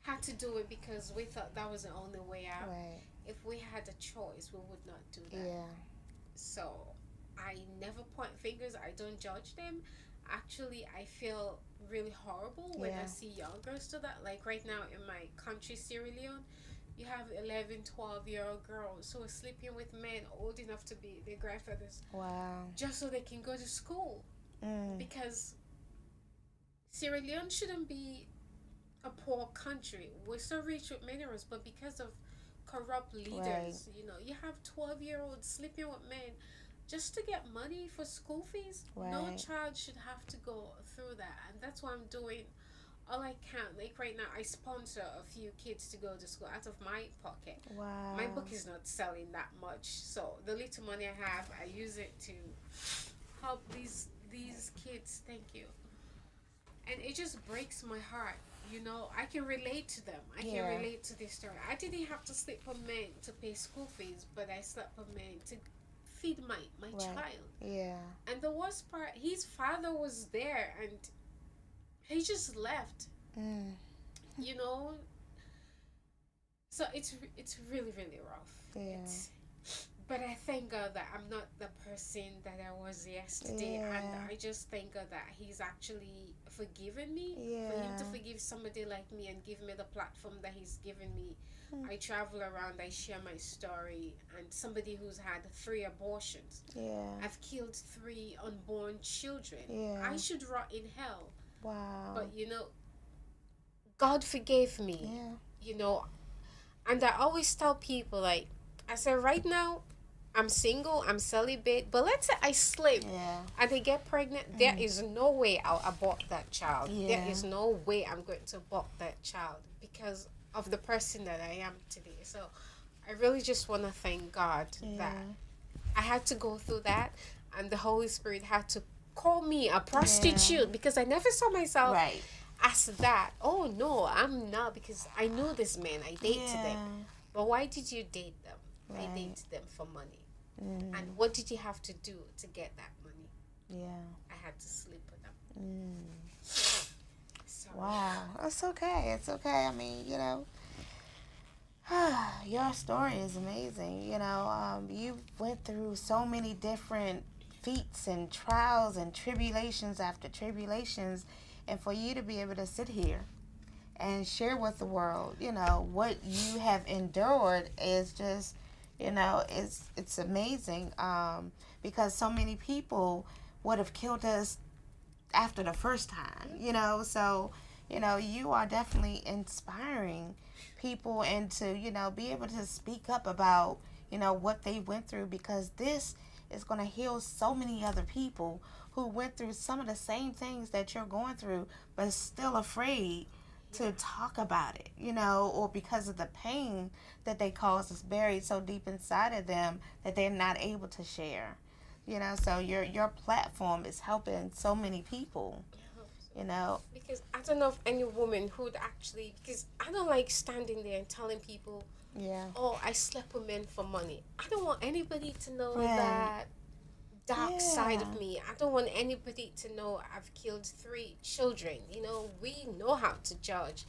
had to do it because we thought that was the only way out. Right. If we had a choice, we would not do that. Yeah. So I never point fingers. I don't judge them. Actually, I feel really horrible when I see young girls do that. Like right now in my country, Sierra Leone, you have 11, 12-year-old girls who are sleeping with men old enough to be their grandfathers. Wow. Just so they can go to school. Because Sierra Leone shouldn't be a poor country. We're so rich with minerals, but because of corrupt leaders, you have 12-year-olds sleeping with men just to get money for school fees. No child should have to go through that, and that's why I'm doing all I can. Like right now, I sponsor a few kids to go to school out of my pocket. Wow. My book is not selling that much, so the little money I have, I use it to help these kids. Thank you. And it just breaks my heart. I can relate to them. I can relate to this story. I didn't have to sleep with men to pay school fees, but I slept with men to feed my child. Yeah. And the worst part, his father was there and he just left. So it's really, really rough. Yeah. But I thank God that I'm not the person that I was yesterday. And I just thank God that he's actually forgiven me. For him to forgive somebody like me and give me the platform that he's given me. I travel around, I share my story. And somebody who's had 3 abortions. I've killed 3 unborn children. I should rot in hell. Wow. But God forgave me. And I always tell people, like, I said, right now, I'm single, I'm celibate, but let's say I sleep and they get pregnant, there is no way I'll abort that child. There is no way I'm going to abort that child because of the person that I am today. So I really just want to thank God that I had to go through that, and the Holy Spirit had to call me a prostitute because I never saw myself as that. Oh no, I'm not, because I know this man, I dated them. But why did you date them? I dated them for money. And what did you have to do to get that money? I had to sleep with them. Wow. It's okay. It's okay. I mean, Your story is amazing. You know, you went through so many different feats and trials and tribulations after tribulations, and for you to be able to sit here and share with the world, you know, what you have endured is just, you know, it's amazing. Because so many people would have killed us after the first time, you know. So, you know, you are definitely inspiring people, and to, you know, be able to speak up about, you know, what they went through, because this is going to heal so many other people who went through some of the same things that you're going through, but still afraid to talk about it, you know, or because of the pain that they cause is buried so deep inside of them that they're not able to share. You know, so your platform is helping so many people, you know. Because I don't know of any woman who'd actually, because I don't like standing there and telling people, Yeah. oh, I slept with men for money. I don't want anybody to know Right. that dark side Yeah. of me. I don't want anybody to know I've killed 3 children. You know, we know how to judge,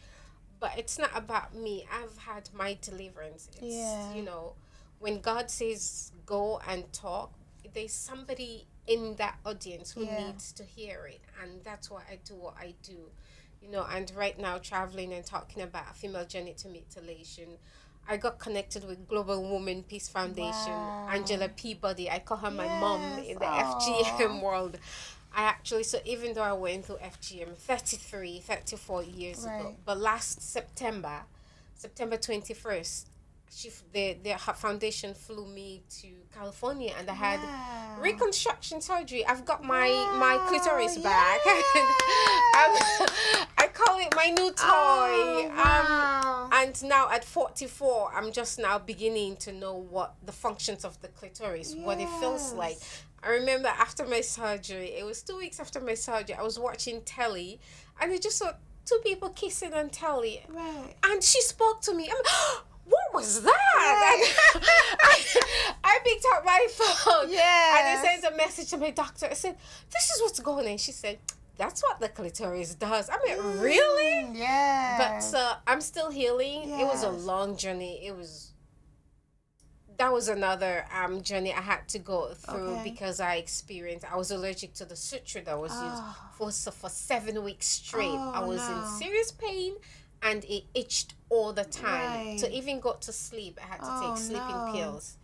but it's not about me. I've had my deliverance. It's, Yeah. you know, when God says go and talk, there's somebody in that audience who Yeah. needs to hear it, and that's why I do what I do, you know. And right now, traveling and talking about female genital mutilation, I got connected with Global Woman Peace Foundation. Wow. Angela Peabody, I call her my Yes. mom in the Aw. FGM world. I actually, so even though I went through FGM 34 years ago, Right. but last September 21st, her foundation flew me to California, and I had Wow. reconstruction surgery. I've got my clitoris Wow, back. I call it my new toy. Oh, wow. And now at 44, I'm just now beginning to know what the functions of the clitoris, what it feels like. Yes. I remember after my surgery, it was 2 weeks after my surgery, I was watching telly, and I just saw 2 people kissing on telly. Right. And she spoke to me. What was that? I picked up my phone. Yes. And I sent a message to my doctor. I said, this is what's going on. She said, that's what the clitoris does. I mean, really? Yeah. But I'm still healing. It was a Yes. long journey. That was another journey I had to go through, Okay. because I was allergic to the suture that was used for 7 weeks straight. Oh, I was no. in serious pain, and it itched all the time. Right. To even go to sleep, I had to Oh, take sleeping no. pills.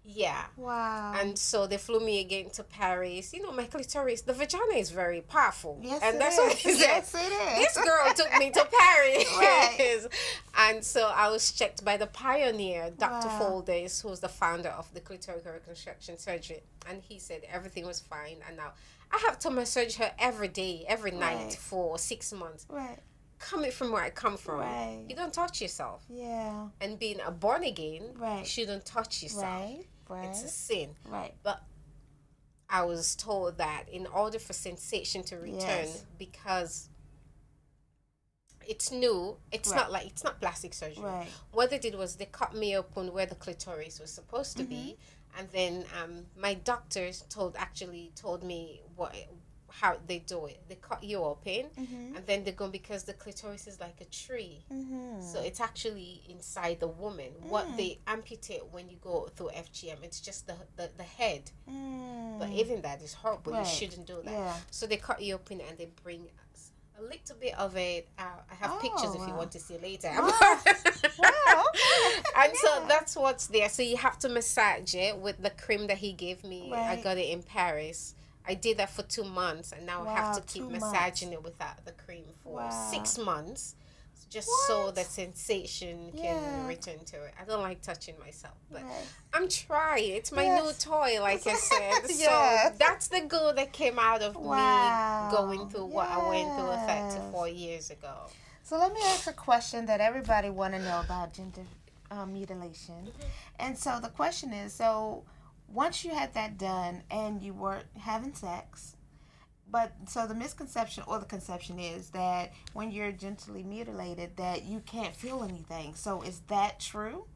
Yeah. Wow. And so they flew me again to Paris. You know, my clitoris, the vagina is very powerful. Yes, and it that's is. what it is. Yes, it is. This girl took me to Paris. Right. And so I was checked by the pioneer, Dr. Wow. Foldes, who's the founder of the clitoral reconstruction surgery. And he said everything was fine. And now I have to massage her every day, every night Right. for 6 months. Right. Coming from where I come from, Right. you don't touch yourself. Yeah. And being a born again, Right. you shouldn't touch yourself. Right. Right. It's a sin. Right. But I was told that in order for sensation to return, Yes. because it's new, it's Right. it's not plastic surgery. Right. What they did was they cut me open where the clitoris was supposed to be, and then my doctors told me how they do it. They cut you open, and then they go, because the clitoris is like a tree. So it's actually inside the woman. What they amputate when you go through FGM, it's just the head. But even that is horrible. Right. You shouldn't do that. Yeah. So they cut you open, and they bring a little bit of it out. I have pictures if you wow. want to see later. Wow. And so that's what's there. So you have to massage it with the cream that he gave me. I Right. got it in Paris. I did that for 2 months, and now I have Wow, to keep 2 months. massaging it without the cream for Wow. 6 months, just so What? the sensation can Yeah. return to it. I don't like touching myself, but Right. I'm trying. It's my Yes. new toy, like I said. Yes. So that's the good that came out of Wow. me going through what I went through Yes. 34 years ago. So let me ask a question that everybody want to know about gender mutilation. And so the question is, so once you had that done and you were having sex, but so the misconception or the conception is that when you're genitally mutilated that you can't feel anything. So is that true?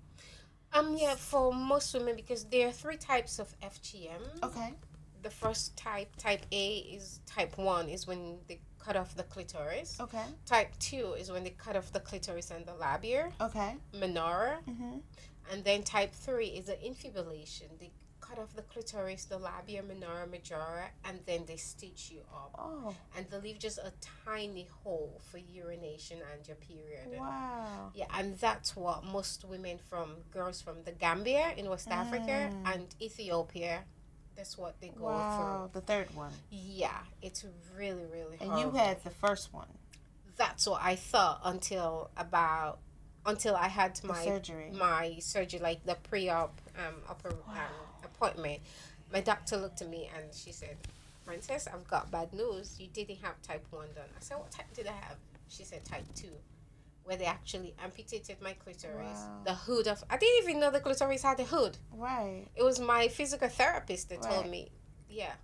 Yeah, for most women, because there are 3 types of FGM. Okay. The first type A, is type 1, is when they cut off the clitoris. Okay. Type 2 is when they cut off the clitoris and the labia Okay. minora. Mm-hmm. And then type 3 is the infibulation. They cut off the clitoris, the labia minora majora, and then they stitch you up. Oh. And they leave just a tiny hole for urination and your period. Wow. Yeah, and that's what most girls from the Gambia in West Africa and Ethiopia, that's what they go Wow. The third one. through. Yeah, it's really, really And horrible. you had the first one. That's what I thought until I had my surgery, like the pre-op appointment. My doctor looked at me and she said, "Princess, I've got bad news. You didn't have type 1 done." I said, "What type did I have?" She said type 2, where they actually amputated my clitoris. Wow. The hood of, I didn't even know the clitoris had a hood. Right. It was my physical therapist that told me. Yeah.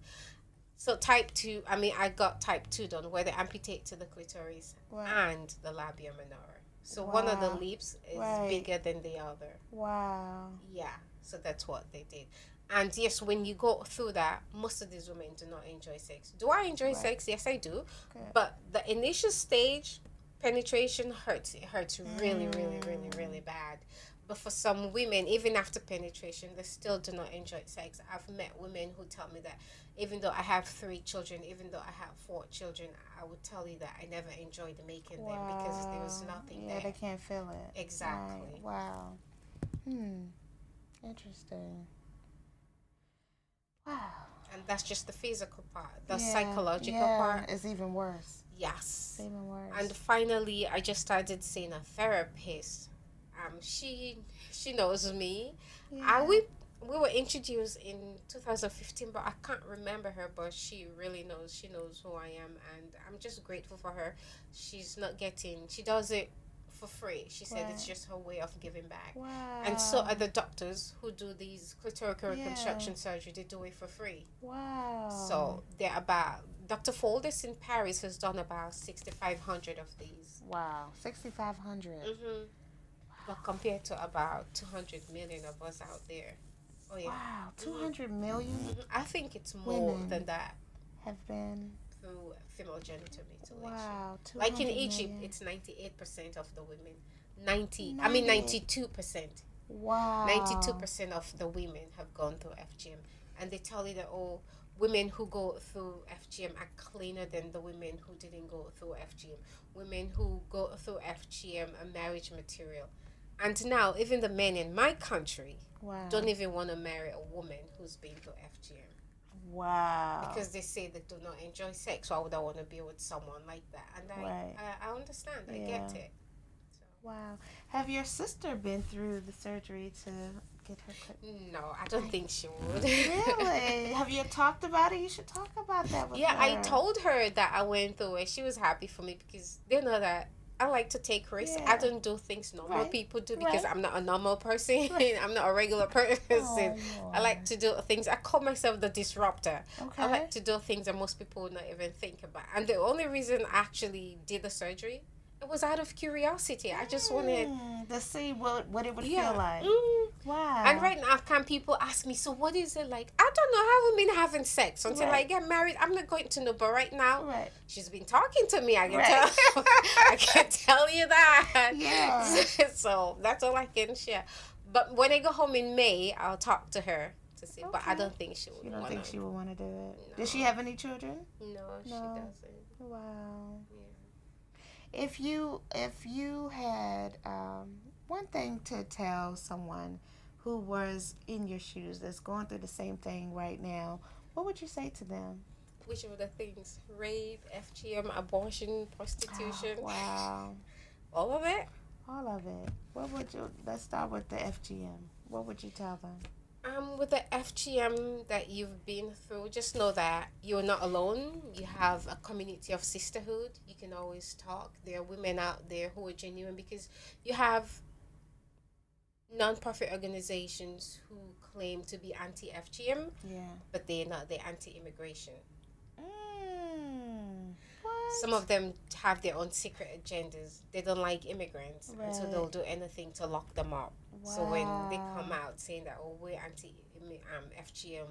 So type 2, I got type 2 done, where they amputate to the clitoris and the labia minora. So one of the lips is bigger than the other. Wow. Yeah. So that's what they did. And yes, when you go through that, most of these women do not enjoy sex. Do I enjoy sex? Yes, I do. Good. But the initial stage, penetration hurts. It hurts really, really, really, really bad. But for some women, even after penetration, they still do not enjoy sex. I've met women who tell me that even though I have 3 children, even though I have 4 children, I would tell you that I never enjoyed making them because there was nothing there. Yeah, they can't feel it. Exactly. Right. Wow. Interesting. Wow. And that's just the physical part. The psychological part is even worse. Yes. It's even worse. And finally, I just started seeing a therapist. She knows me. Yeah. We were introduced in 2015, but I can't remember her. But she really knows. She knows who I am, and I'm just grateful for her. She does it for free. She said it's just her way of giving back. Wow. And so are the doctors who do these clitoral reconstruction surgery. They do it for free. Wow. So they're about, Dr. Foldis in Paris has done about 6,500 of these. Wow. 6,500. But compared to about 200 million of us out there. Oh yeah. Wow. 200 million? I think it's more than that. Have been through female genital mutilation. Wow. Like in Egypt, it's 98% of the women. 92%. Wow. 92% of the women have gone through FGM. And they tell you that, women who go through FGM are cleaner than the women who didn't go through FGM. Women who go through FGM are marriage material. And now, even the men in my country don't even want to marry a woman who's been through FGM. Wow. Because they say they do not enjoy sex. Why would I want to be with someone like that? And I understand. I get it. So. Wow. Have your sister been through the surgery to get her No, I don't think she would. Really? Have you talked about it? You should talk about that with her. I told her that I went through it. She was happy for me because they know that I like to take risks. I don't do things normal people do because I'm not a normal person. I'm not a regular person. I like to do things. I call myself the disruptor. I like to do things that most people would not even think about. And the only reason I actually did the surgery, it was out of curiosity. I just wanted to see what it would feel like. Wow. And right now, people ask me, so what is it like? I don't know. I haven't been having sex until I get married. I'm not going to know. But right now, she's been talking to me. I can tell. I can tell you that. Yeah. So that's all I can share. But when I go home in May, I'll talk to her to see. But I don't think she would. You don't think she would want to do it? No. Does she have any children? No, she doesn't. Wow. Yeah. If you had one thing to tell someone who was in your shoes that's going through the same thing right now, what would you say to them? Which of the things? Rape, FGM, abortion, prostitution. Oh, wow. All of it? All of it. Let's start with the FGM. What would you tell them? With the FGM that you've been through, just know that you're not alone. You have a community of sisterhood. You can always talk. There are women out there who are genuine because you have non-profit organizations who claim to be anti-FGM, but they're not. They're anti-immigration. Some of them have their own secret agendas. They don't like immigrants, and so they'll do anything to lock them up. Wow. So when they come out saying that, we're anti-FGM,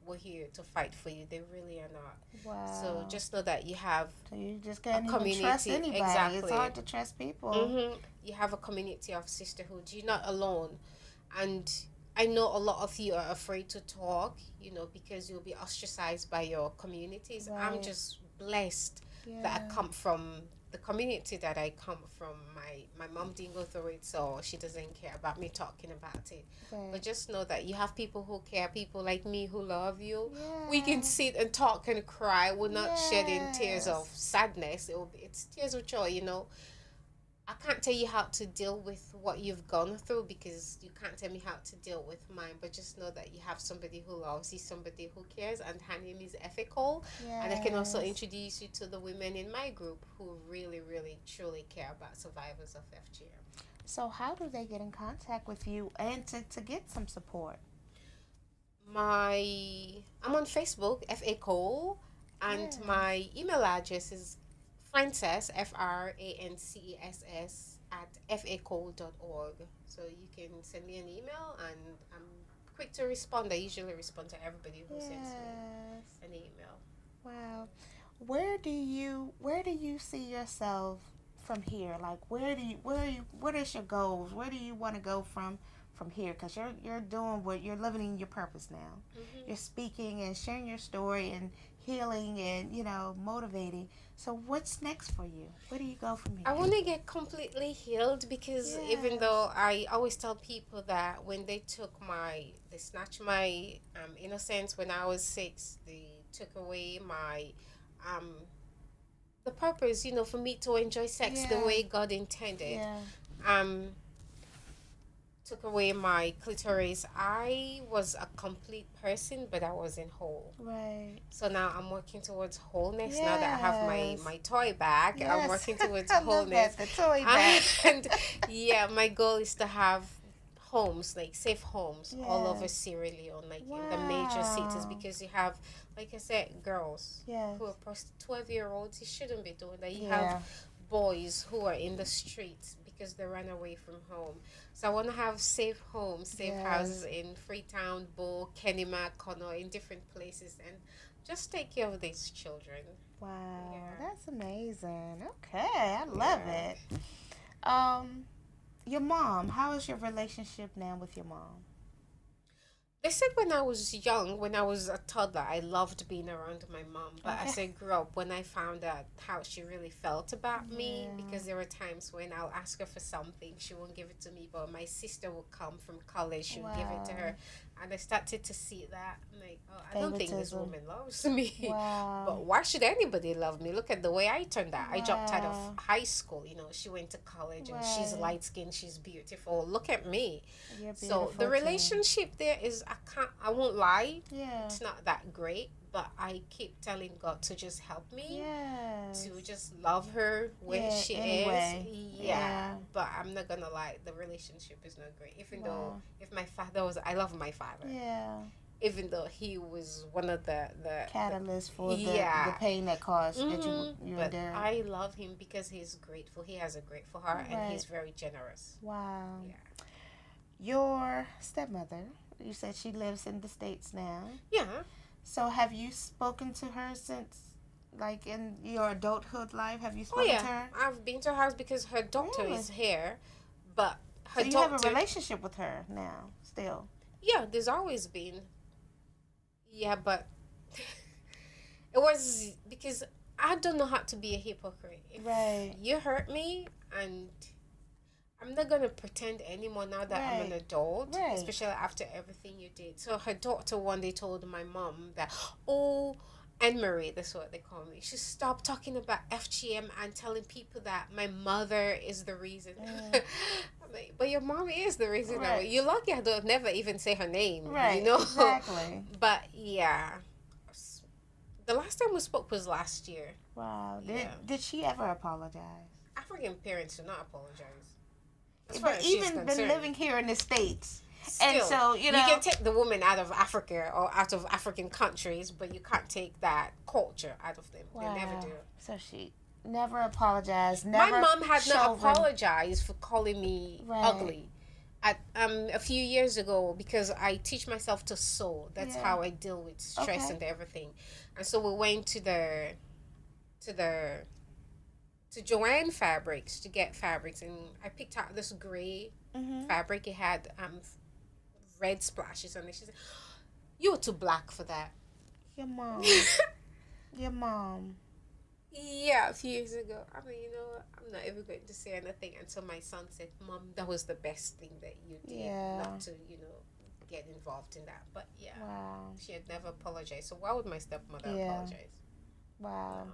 were here to fight for you. They really are not. Wow. So just know that you have So you just can't even community. trust anybody. It's Exactly. hard to trust people. You have a community of sisterhood. You're not alone. And I know a lot of you are afraid to talk, you know, because you'll be ostracized by your communities. I'm Right. just blessed that I come from the community that I come from. My mom didn't go through it, so she doesn't care about me talking about it. Right. But just know that you have people who care, people like me who love you. We can sit and talk and cry. We're not shedding tears of sadness. It's tears of joy, you know. I can't tell you how to deal with what you've gone through, because you can't tell me how to deal with mine. But just know that you have somebody who loves you, somebody who cares, and her name is F.A.Cole. And I can also introduce you to the women in my group who really, really, truly care about survivors of FGM. So how do they get in contact with you and to get some support? I'm on Facebook, F.A.Cole, and my email address is Frances, FRANCESS, @FACole.org. So you can send me an email, and I'm quick to respond. I usually respond to everybody who sends me an email. Wow. Where do you see yourself from here? Like, what is your goals? Where do you want to go from here? Because you're doing what you're living in your purpose now. You're speaking and sharing your story and healing and, you know, motivating. So what's next for you? Where do you go from here? I want to get completely healed, because even though I always tell people that when they snatched my innocence when I was 6, they took away my the purpose, you know, for me to enjoy sex the way God intended. Took away my clitoris. I was a complete person, but I wasn't whole. Right. So now I'm working towards wholeness. Now that I have my toy back, I'm working towards I wholeness. love that, the toy bag. And my goal is to have homes, like safe homes, all over Sierra Leone, like in the major cities, because you have, like I said, girls who are 12-year-olds. You shouldn't be doing that. You have boys who are in the streets because they ran away from home. So I want to have safe homes, safe houses in Freetown, Bo, Kenema, Connor, in different places, and just take care of these children. Wow, that's amazing. Okay, I love it. Your mom, how is your relationship now with your mom? They said when I was young, when I was a toddler, I loved being around my mom. But as I grew up, when I found out how she really felt about me, because there were times when I'll ask her for something, she won't give it to me, but my sister will come from college, she would give it to her. And I started to see that, I'm like, oh, I don't think this woman loves me. But why should anybody love me? Look at the way I turned out. I dropped out of high school, you know, she went to college, and she's light-skinned, she's beautiful. Look at me. So the relationship there is, I won't lie, it's not that great, but I keep telling God to just help me, to just love her where she is. But I'm not gonna lie, the relationship is not great. Even though, if my father was, I love my father. Even though he was one of the catalysts for the pain that caused that you but endured. I love him because he's grateful. He has a grateful heart, and he's very generous. Wow. Your stepmother, you said she lives in the States now. So have you spoken to her since, like, in your adulthood life? Have you spoken to her? I've been to her house because her daughter is here, but her so you have a relationship with her now, still? Yeah, there's always been. Yeah, but it was because I don't know how to be a hypocrite. If you hurt me, and I'm not going to pretend anymore now that I'm an adult, especially after everything you did. So her daughter one day told my mom that, Anne-Marie, that's what they call me, she stopped talking about FGM and telling people that my mother is the reason. I'm like, but your mom is the reason. You're lucky I don't never even say her name, you know? Exactly. But yeah, the last time we spoke was last year. Wow. Did she ever apologize? African parents do not apologize. But even been living here in the States. Still, and so, you know, you can take the woman out of Africa or out of African countries, but you can't take that culture out of them. They never do. So she never apologized. My mom had not apologized for calling me ugly, A few years ago, because I teach myself to sew. That's Yeah. how I deal with stress Okay. and everything. And so we went to the to Joanne Fabrics to get fabrics, and I picked out this gray fabric. It had red splashes on it. She said, "You were too black for that." Your mom. Your mom. Yeah, a few years ago. I mean, I'm not ever going to say anything until my son said, "Mom, that was the best thing that you did." Yeah. Not to, get involved in that. But yeah, Wow. she had never apologized. So why would my stepmother Yeah. apologize? Wow.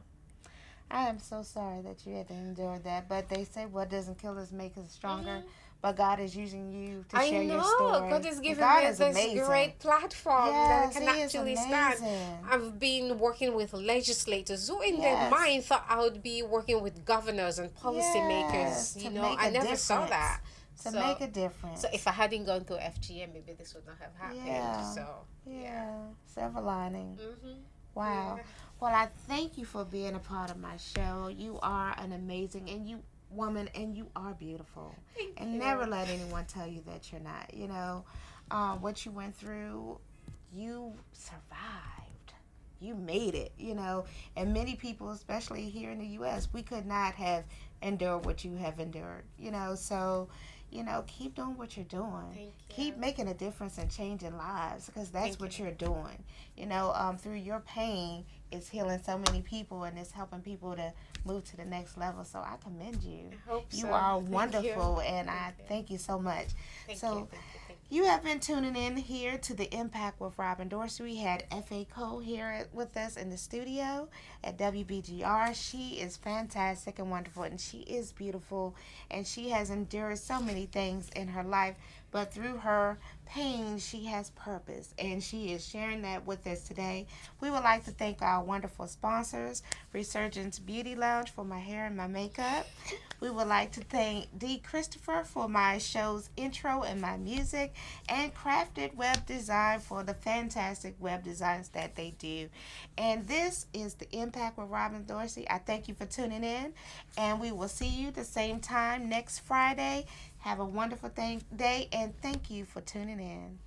I am so sorry that you had to endure that. But they say what doesn't kill us makes us stronger. But God is using you to share your story. God is And giving God me is this amazing. great platform Yes, that I He can is actually stand. amazing. I've been working with legislators who in their Yes. mind thought I would be working with governors and policymakers. Yes, to make I a never saw difference. that. To make a difference. So if I hadn't gone through FGM, maybe this would not have happened. Yeah. So Yeah. Silver lining. Mm-hmm. Wow. Yeah. Well, I thank you for being a part of my show. You are an amazing woman, and you are beautiful. Thank And you. never let anyone tell you that you're not. What you went through, you survived. You made it. And many people, especially here in the U.S., we could not have endured what you have endured. So. Keep doing what you're doing. Thank you. Keep making a difference and changing lives, because that's what you're doing. Through your pain, it's healing so many people, and it's helping people to move to the next level. So I commend you. I hope You so. are Thank wonderful, you. and I thank you so much. Thank So you. you have been tuning in here to The Impact with Robin Dorsey. We had F.A.Cole here with us in the studio at WBGR. She is fantastic and wonderful, and she is beautiful, and she has endured so many things in her life, but through her pain, she has purpose, and she is sharing that with us today. We would like to thank our wonderful sponsors, Resurgence Beauty Lounge for my hair and my makeup. We would like to thank D. Christopher for my show's intro and my music, and Crafted Web Design for the fantastic web designs that they do. And this is The Impact with Robin Dorsey. I thank you for tuning in, and we will see you the same time next Friday. Have a wonderful day, and thank you for tuning in.